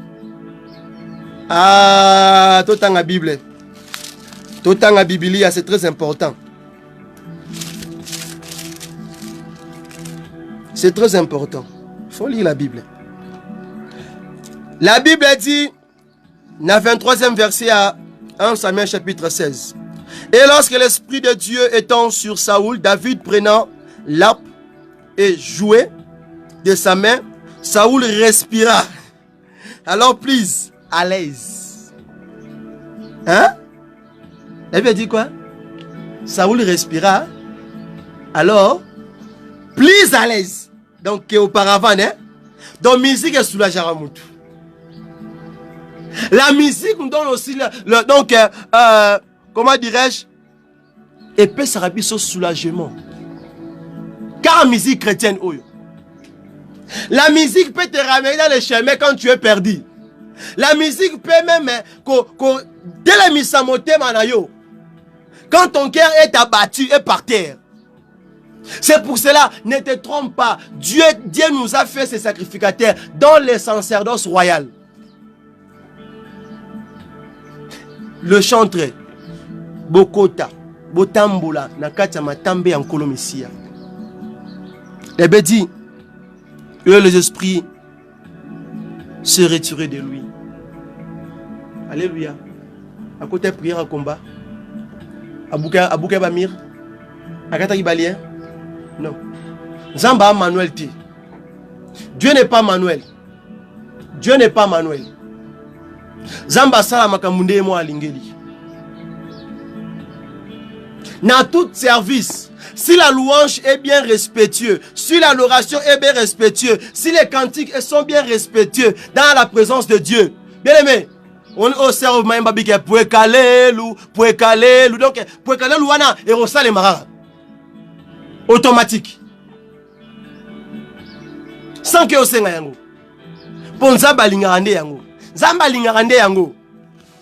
tout en la Bible. Tout en la Bible, c'est très important. C'est très important. Il faut lire la Bible. La Bible dit, dans le 23e verset à 1 Samuel chapitre 16. Et lorsque l'Esprit de Dieu étant sur Saoul, David prenant l'arpe et jouait de sa main, Saoul respira. Alors, please, à l'aise. Hein? La Bible dit quoi? Saoul respira. Alors, plus à l'aise. Donc, qu'auparavant, hein? Donc, musique est soulagée à Moutou. La musique nous donne aussi donc, comment dirais-je? Et peut se rappeler ce soulagement. Car la musique chrétienne, la musique peut te ramener dans le chemin quand tu es perdu. La musique peut même, dès la mise à monter, quand ton cœur est abattu et par terre. C'est pour cela, ne te trompe pas. Dieu nous a fait ses sacrificateurs dans les sacerdoces royales. Le chantre, Bokota, Botambola, Nakata Matambe en Colomisia. Et bien dit, les esprits se retiraient de lui. Alléluia. À côté de prière à combat. Abouka Bamir. Akata Ibalien. Non. Zamba Manuel T. Dieu n'est pas Manuel. Dieu n'est pas Manuel. Zamba Sala Makamunde et moi Alingeli. Dans tout service, si la louange est bien respectueux, si l'adoration est bien respectueux, si les cantiques sont bien respectueux dans la présence de Dieu, bien aimé, on observe même babi que pour caler lou, donc pour caler louana et rosa les marara automatique, sans que osenga yango, ponza balingarande yango, zamba lingarande yango.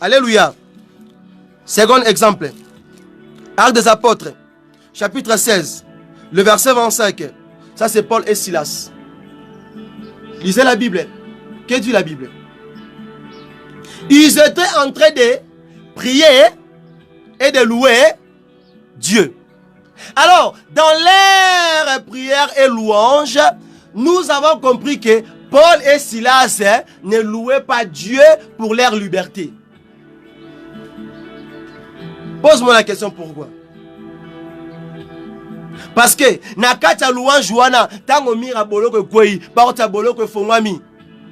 Alléluia. Second exemple, Actes des Apôtres, chapitre 16, le verset 25. Ça c'est Paul et Silas. Lisez la Bible. Que dit la Bible? Ils étaient en train de prier et de louer Dieu. Alors, dans leur prière et louange, nous avons compris que Paul et Silas ne louaient pas Dieu pour leur liberté. Pose-moi la question pourquoi. Parce que nakata louange wana tango mira boloko kwei baota boloko fongwami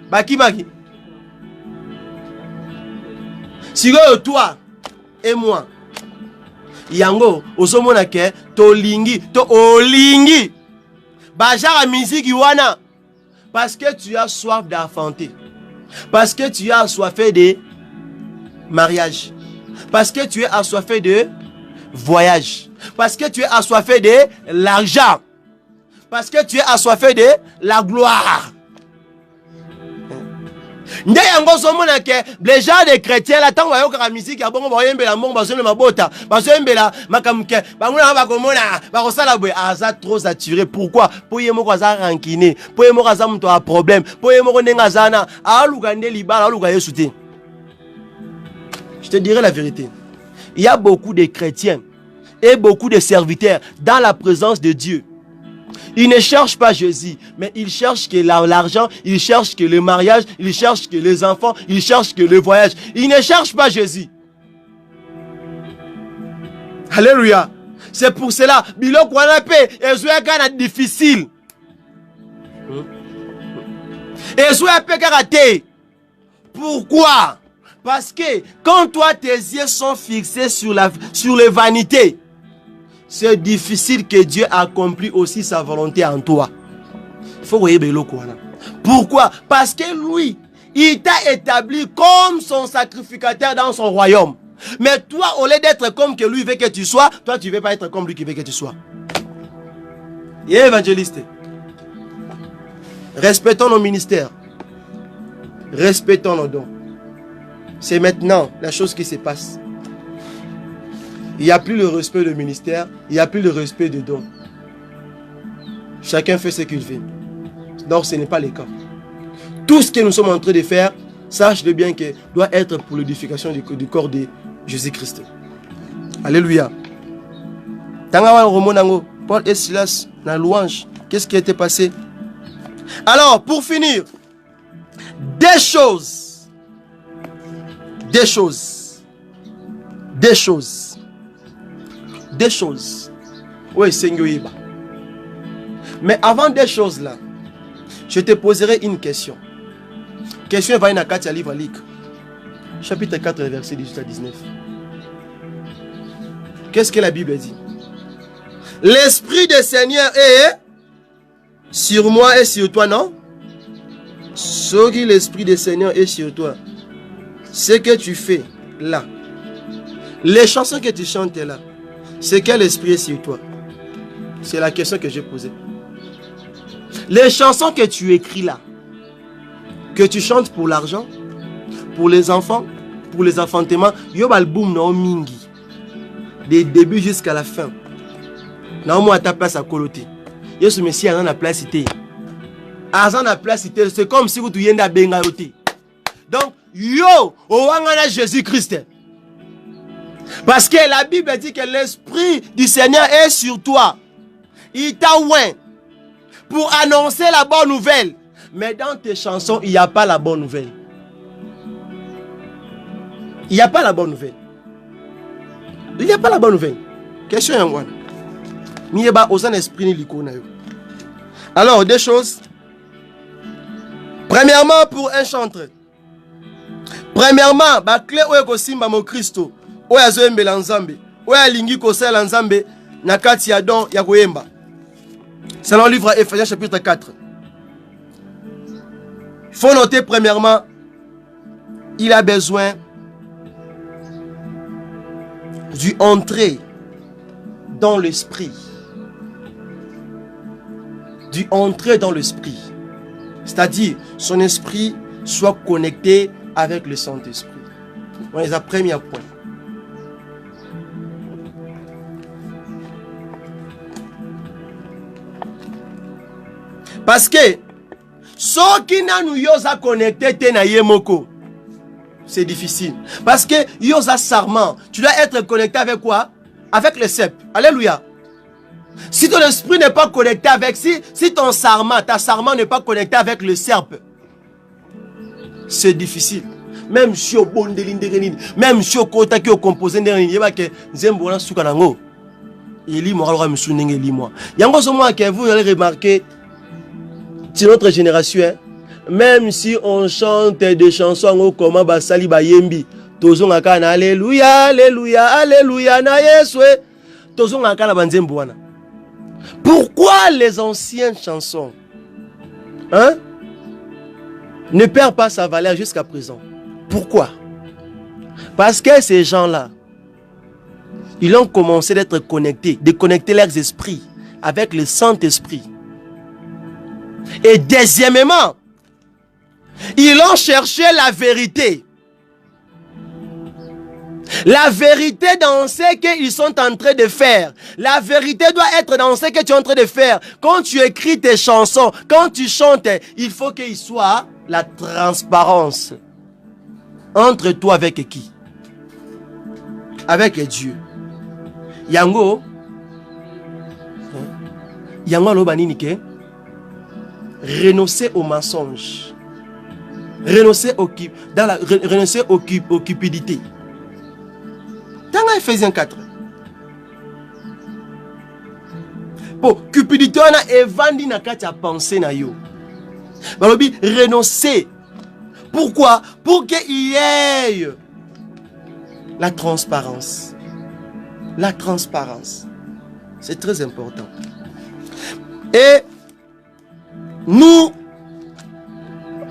bakimaki. Si toi et moi yango osomona ke to olingi bajara musique wana parce que tu as soif d'enfanter, parce que tu as assoiffé de mariage, parce que tu es assoiffé de voyage, parce que tu es assoiffé de l'argent, parce que tu es assoiffé de la gloire. Nde yango somona ke les gens des chrétiens la tango yoka musique ya bongo boyembela mbongo bazome mabota bazoyembela makamke banguna bakomona bakosala boye aza trop saturé. Pourquoi? Po yemoko aza rancune, po yemoko aza muto a problème, po yemoko nenga zana aluka nde libala aluka yesu te. Je te dirai la vérité. Il y a beaucoup de chrétiens et beaucoup de serviteurs dans la présence de Dieu. Ils ne cherchent pas Jésus, mais ils cherchent que l'argent, ils cherchent que le mariage, ils cherchent que les enfants, ils cherchent que le voyage. Ils ne cherchent pas Jésus. Alléluia. C'est pour cela, biloko wana pe ezwa kana difficile. Ezwa pe karaté. Pourquoi? Parce que quand toi tes yeux sont fixés sur les vanités, c'est difficile que Dieu accomplit aussi sa volonté en toi. Il faut voir biloko wana. Pourquoi? Parce que lui, il t'a établi comme son sacrificateur dans son royaume. Mais toi, au lieu d'être comme que lui veut que tu sois, toi tu ne veux pas être comme lui qui veut que tu sois. Et évangéliste, respectons nos ministères, respectons nos dons. C'est maintenant la chose qui se passe. Il n'y a plus le respect du ministère, il n'y a plus le respect des dons. Chacun fait ce qu'il veut. Donc ce n'est pas le cas. Tout ce que nous sommes en train de faire, sache-le bien que doit être pour l'édification du corps de Jésus-Christ. Alléluia. Paul et Silas, la louange, qu'est-ce qui a été passé? Alors, pour finir, des choses. Oui, Seigneur. Mais avant des choses là, je te poserai une question. Question va dans 4 livre lik. chapitre 4, verset 18 à 19. Qu'est-ce que la Bible dit? L'Esprit du Seigneur est sur moi et sur toi, non? Ce qui l'Esprit du Seigneur est sur toi, ce que tu fais là, les chansons que tu chantes là, c'est quel esprit est sur toi? C'est la question que j'ai posée. Les chansons que tu écris là, que tu chantes pour l'argent, pour les enfants, pour les enfantements, yob album no mingi, des débuts jusqu'à la fin. Non, moi à ta place à coloter. Yo ce messie a la place cité. Azan la place cité, c'est comme si vous tuyenda bengayoté. Donc yo, owangana Jésus-Christ. Parce que la Bible dit que l'Esprit du Seigneur est sur toi. Il t'a oint pour annoncer la bonne nouvelle. Mais dans tes chansons, il n'y a pas la bonne nouvelle. Il n'y a pas la bonne nouvelle. Il n'y a pas la bonne nouvelle. Question yangwana. Miyeba osan esprit ni liko na yo. Alors, deux choses. Premièrement, pour un chanteur. Premièrement, ba clé oyo ko simba mo Kristo. Oya zo embela nzambe. Oya lingi ko sala nzambe na kati ya don ya koyemba. Selon le livre Ephésiens chapitre 4. Il faut noter premièrement, il a besoin du entrer dans l'esprit. Du entrer dans l'esprit. C'est-à-dire, son esprit soit connecté avec le Saint-Esprit. On les a premier point. Parce que ceux qui n'ont pas connecté na yemoko, c'est difficile. Parce que yosa sarment, tu dois être connecté avec quoi? Avec le cep. Alléluia. Si ton esprit n'est pas connecté avec, si ton sarment, ta sarment n'est pas connecté avec le serpe, c'est difficile. Même si au bon de l'indérénine, même si au kota qui au composé d'indérénine, il y a que Zembola Soukanango. Il lit moi, alors je me suis moi. Il y a un moment que vous allez remarquer, c'est notre génération, hein? Même si on chante des chansons comme Basali Bayembi, Tozon Akana, Alléluia, Alléluia, Alléluia, na Yeswe, Tozon Akana Banzemboana. Pourquoi les anciennes chansons hein, ne perdent pas sa valeur jusqu'à présent? Pourquoi? Parce que ces gens-là, ils ont commencé d'être connectés, de connecter leurs esprits avec le Saint-Esprit. Et deuxièmement, ils ont cherché la vérité. La vérité dans ce qu'ils sont en train de faire. La vérité doit être dans ce que tu es en train de faire. Quand tu écris tes chansons, quand tu chantes, il faut qu'il soit la transparence. Entre toi avec qui? Avec Dieu. Yango. Yango lobanini ke. Renoncer au mensonge. Renoncer au cupidité. Dans Ephésiens 4. Bon, cupidité on a évandi na kati a pensé na yo. Balobi renoncer. Pourquoi? Pour qu'il y ait la transparence. La transparence. C'est très important. Et nous,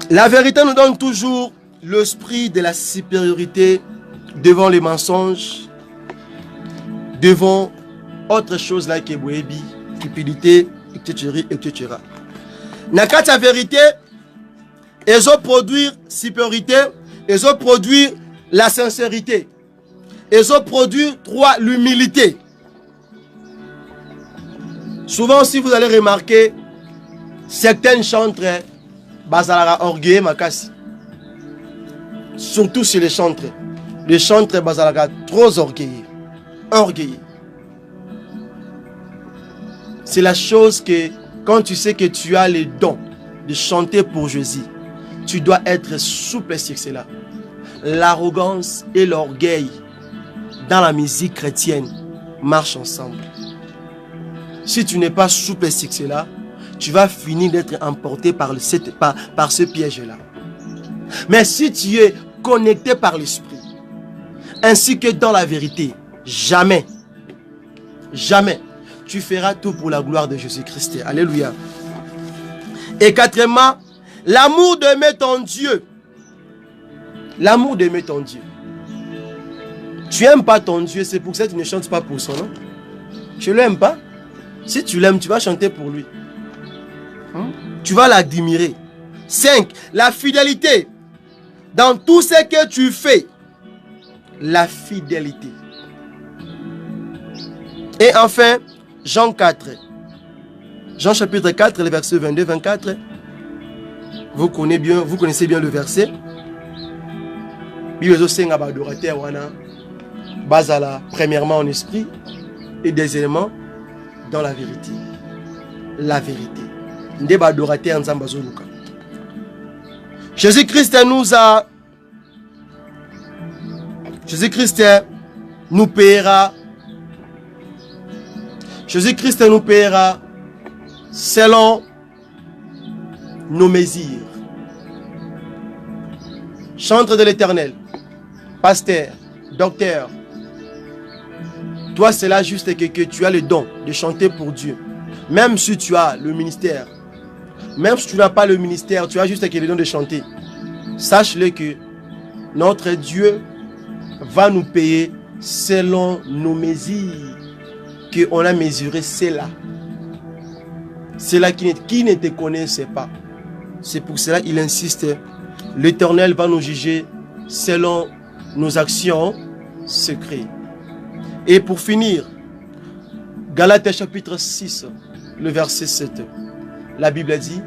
la vérité nous donne toujours l'esprit de la supériorité devant les mensonges, devant autre chose là que Boébi, cupidité, etc. etc. Nakata vérité, ils ont produit supériorité, ils ont produit la sincérité, ils ont produit l'humilité. Souvent, si vous allez remarquer, certaines chantres, basalara orgueil makasi. Surtout chez les chantres. Les chantres basalara trop orgueilleux. Orgueilleux. C'est la chose que, quand tu sais que tu as le don de chanter pour Jésus, tu dois être souple sur cela. L'arrogance et l'orgueil dans la musique chrétienne marchent ensemble. Si tu n'es pas souple sur cela, tu vas finir d'être emporté par ce piège-là. Mais si tu es connectés par l'esprit, ainsi que dans la vérité. Jamais, jamais, tu feras tout pour la gloire de Jésus-Christ. Alléluia. Et quatrièmement, l'amour d'aimer ton Dieu. L'amour d'aimer ton Dieu. Tu n'aimes pas ton Dieu, c'est pour ça que tu ne chantes pas pour son nom. Tu ne l'aimes pas. Si tu l'aimes, tu vas chanter pour lui. Tu vas l'admirer. 5. La fidélité. Dans tout ce que tu fais, la fidélité. Et enfin, Jean 4. Jean chapitre 4, le verset 22-24. Vous connaissez bien le verset. Bazala, premièrement en esprit et deuxièmement dans la vérité. La vérité. Jésus-Christ nous paiera. Jésus-Christ nous paiera selon nos mesures. Chantre de l'Éternel, pasteur, docteur, toi c'est là juste que tu as le don de chanter pour Dieu. Même si tu as le ministère, même si tu n'as pas le ministère, tu as juste le don de chanter. Sache-le que notre Dieu va nous payer selon nos mesures qu'on a mesuré cela. Cela qui ne te connaissait pas. C'est pour cela qu'il insiste. L'Éternel va nous juger selon nos actions secrètes. Et pour finir, Galates chapitre 6, le verset 7. La Bible dit,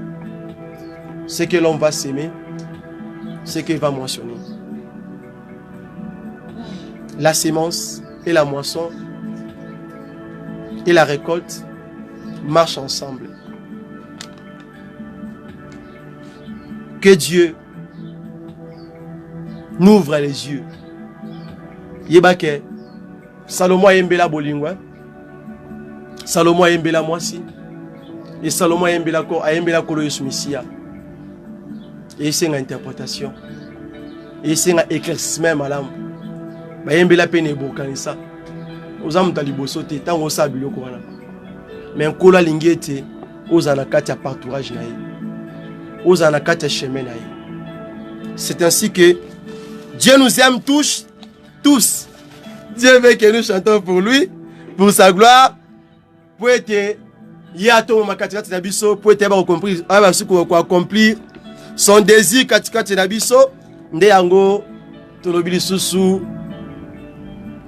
ce que l'homme va s'aimer, ce qu'il va mentionner. La sémence et la moisson et la récolte marchent ensemble. Que Dieu nous ouvre les yeux. Yebake, Salomon yembela bolingwa, Salomon yembela mwasi, et Salomon yembela kolo yesumisia. Et c'est une interprétation. Et c'est un éclaircissement malam. Ba yembela pene bokanisa. Ozam taliboso te tango sabilo ko wana. Mais kola lingete ozana kati ya partourage na ye. Ozana kati ya chemin na ye. C'est ainsi que Dieu nous aime tous. Dieu veut que nous chantons pour lui, pour sa gloire, pour être yato makatikati na biso, pour être accomplir son désir katikati na biso. Nde yango tolobili susu.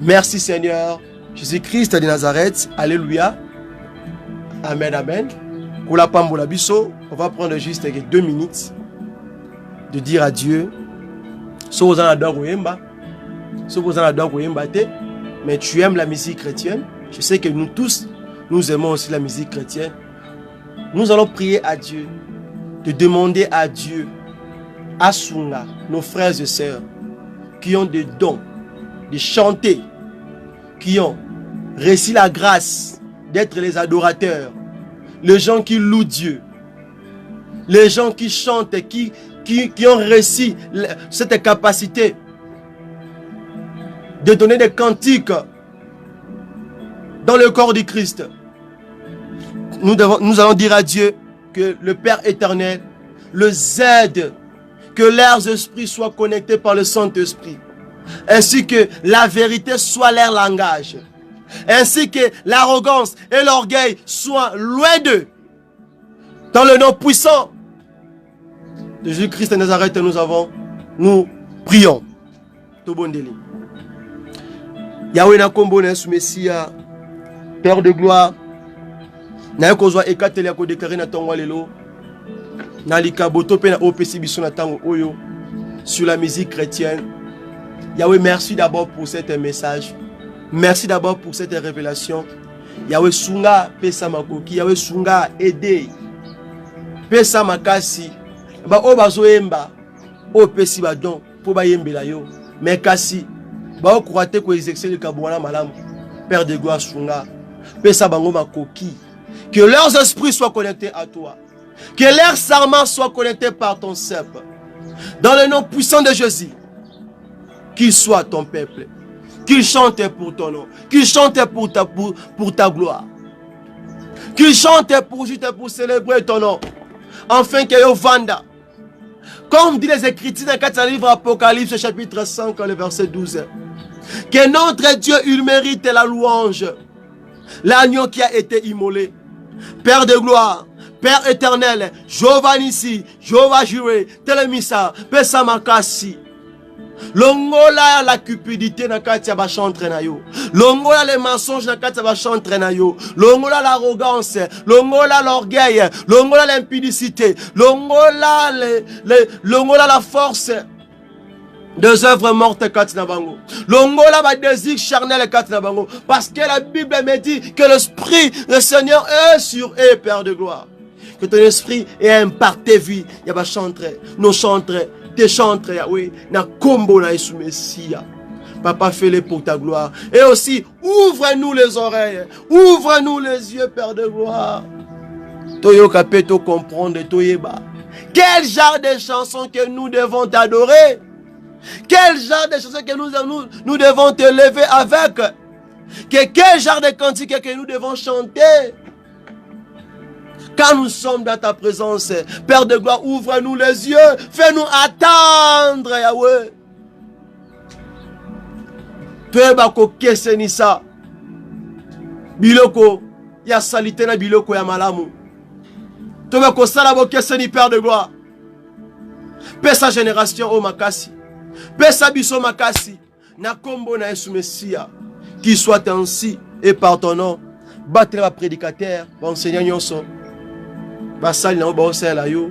Merci Seigneur Jésus-Christ de Nazareth. Alléluia. Amen, amen. Pour la pambola biso, on va prendre juste 2 minutes de dire à Dieu. Mais tu aimes la musique chrétienne. Je sais que nous tous, nous aimons aussi la musique chrétienne. Nous allons prier à Dieu, de demander à Dieu, à Sunga, nos frères et sœurs, qui ont des dons, de chanter, qui ont reçu la grâce d'être les adorateurs, les gens qui louent Dieu, les gens qui chantent, qui ont reçu cette capacité de donner des cantiques dans le corps du Christ. Nous allons dire à Dieu que le Père éternel les aide, que leurs esprits soient connectés par le Saint-Esprit, ainsi que la vérité soit leur langage, ainsi que l'arrogance et l'orgueil soient loin d'eux. Dans le nom puissant de Jésus-Christ de Nazareth, nous prions. Tobondeli. Yahweh na kombo na Yesu Messia, Père de gloire, na yokozwa ekateli ya kodekare na tongo lelo, na likaboto pe na opesi biso na tango oyo sur la musique chrétienne. Yahweh, merci d'abord pour cet message. Merci d'abord pour cette révélation. Yahweh sunga pesa makoki, Yahweh sunga aide. Pesa makasi ba obazoemba o pesi ba don po ba yembela yo. Mais kasi ba okurate ko exercer le kabwana malamu. Père de gloire sunga pesa bango makoki. Que leurs esprits soient connectés à toi. Que leurs serments soient connectés par ton cep. Dans le nom puissant de Jésus. qu'il soit ton peuple, qu'il chante pour ton nom, qu'il chante pour ta gloire, qu'il chante pour célébrer ton nom, afin que yo vanda. Comme dit les Écritures dans le livre Apocalypse chapitre 5, le verset 12, que notre Dieu, il mérite la louange, l'agneau qui a été immolé, Père de gloire, Père éternel, Jéhovah Nissi, Jéhovah Jireh, Telemissa, Pesa Makasi. Longola la cupidité na kati ya bachantre na yo. Longola les mensonges na kati ya bachantre na yo. Longola l'arrogance, longola l'orgueil, longola l'impudicité, longola longola la force des œuvres mortes kati na bango. Longola ba désir charnel kati na bango, parce que la Bible me dit que l'esprit du Seigneur est sur eux, Père de gloire. Que ton esprit ait imparté vie, ya bachantre, nos chantres, tes chantres, Yahweh, na combo na Yesu Messia. Papa, fais-le pour ta gloire. Et aussi, ouvre-nous les oreilles, ouvre-nous les yeux, Père de gloire. Toyo kapeto comprendre, toyeba. Quel genre de chansons que nous devons t'adorer? Quel genre de chansons que nous devons te lever avec? Quel genre de cantiques que nous devons chanter? Quand nous sommes dans ta présence, Père de gloire, ouvre-nous les yeux, fais-nous attendre, Yahweh. Toyebako kesenisa. Biloko, ya salite na biloko ya malamu. Toyebako salabo keseni, Père de gloire. Paix sa génération, oh makasi. Paix sa biso makasi. Na kombo na Yesu Messia. Qu'il soit ainsi et par ton nom. Battre la prédicateur, enseignant nyonso. Basali na oba osela yo,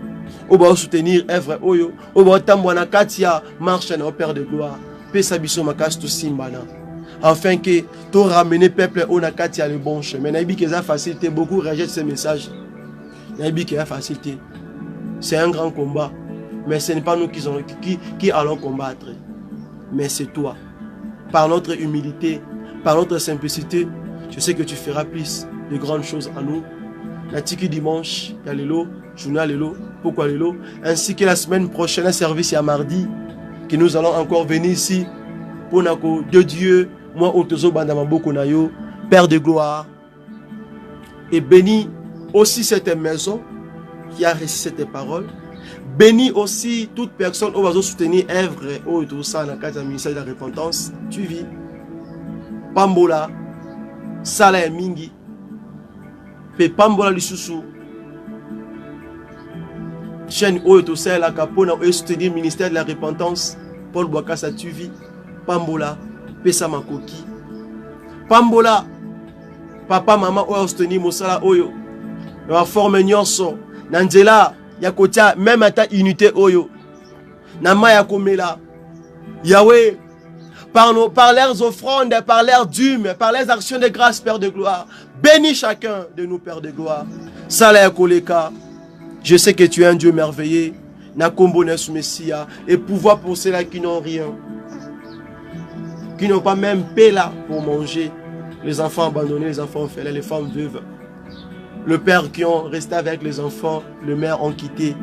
oba soutenir œuvre oyo, oba tambwa na katia marche na Père de gloire. Pesa biso makasi to simbana. Afin que to ramener peuple au na katia le bon chemin. Naibi que ça facilité, beaucoup rejettent ces messages. Naibi que ça facilité. C'est un grand combat, mais ce n'est pas nous qui allons combattre. Mais c'est toi. Par notre humilité, par notre simplicité, je sais que tu feras plus de grandes choses à nous. La tiki dimanche, il y a l'élo, journal l'élo, pourquoi l'élo, ainsi que la semaine prochaine, un service à mardi, que nous allons encore venir ici, pour de Dieu, moi, Otozo Bandamaboko Nayo, Père de gloire, et bénis aussi cette maison qui a reçu cette parole, bénis aussi toute personne qui va soutenir œuvre, Otosa, dans le cadre du ministère de la repentance, tu vis, Pambola, Salah Mingi, Pe Pambola Lisusu, chaîne Otosa, la Capona, et soutenir le ministère de la repentance, Paul Bouakassa, tu vis, Pambola, Pesa Makoki, Pambola, Papa, Maman, Oyo, soutenir Mosala Oyo, la forme Nyonso, Nanzela, Yakotia, même à ta unité Oyo, Nama Yakomela, Yahweh, par leurs offrandes, par leurs dîmes, par les actions de grâce, Père de gloire, bénis chacun de nous, Père de gloire. Salah Koleka, je sais que tu es un Dieu merveilleux, Nakombo Nesu Messia, et pouvoir pour ceux-là qui n'ont rien, qui n'ont pas même paix là pour manger, les enfants abandonnés, les enfants orphelins, les femmes veuves, le père qui ont resté avec les enfants, le mère ont quitté.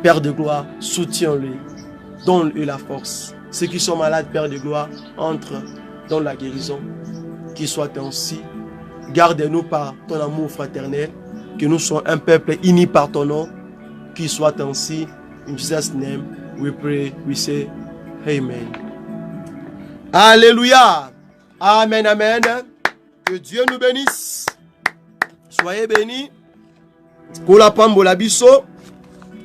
Père de gloire, soutiens-les, donne-lui la force. Ceux qui sont malades, Père de gloire, entrent dans la guérison. Qu'il soit ainsi. Garde-nous par ton amour fraternel. Que nous soyons un peuple uni par ton nom. Qu'il soit ainsi. In Jesus' name, we pray, we say, Amen. Alléluia. Amen, amen. Que Dieu nous bénisse. Soyez bénis. Kola pambola biso.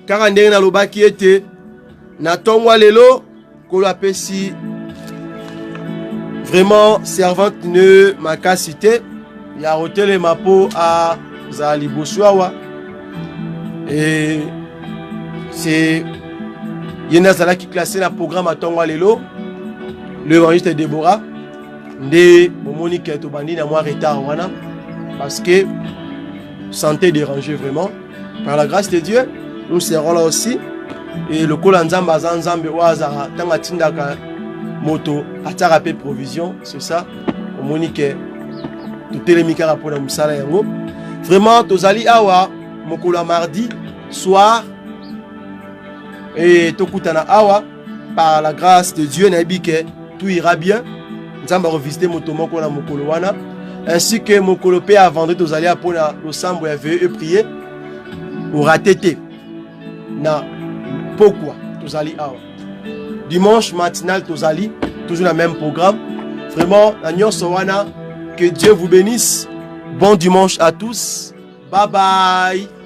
Car ndenge na loba ki ete na tongwa lelo kola pesi vraiment servante ne makasite ya hôtel mapo à Zali Boswawa et c'est yena zala qui classé la programme à tongwa lelo le évangéliste de Déborah nde bomoni ke to bandi na moi retard wana parce que santé dérangée vraiment par la grâce de Dieu. Nous serons là aussi. Et le Kolanzamba Zanzambe Oazara, Tangatindaka Moto, Atarape Provision, c'est ça. Au Monique, tout les mikara pour la Moussala Yango. Vraiment, Tozali Awa, Mokola mardi, soir. Et Tokutana Awa, par la grâce de Dieu, tout ira bien. Nous allons revisiter Motomoko na Mokolo wana. Ainsi que Mokolo P a vendu aux alliés pour le sambo et prier. Ou ratété. Na pourquoi tous alliés dimanche matinal tous alliés. Toujours le même programme. Vraiment, l'agnon Sowana. Que Dieu vous bénisse. Bon dimanche à tous. Bye bye.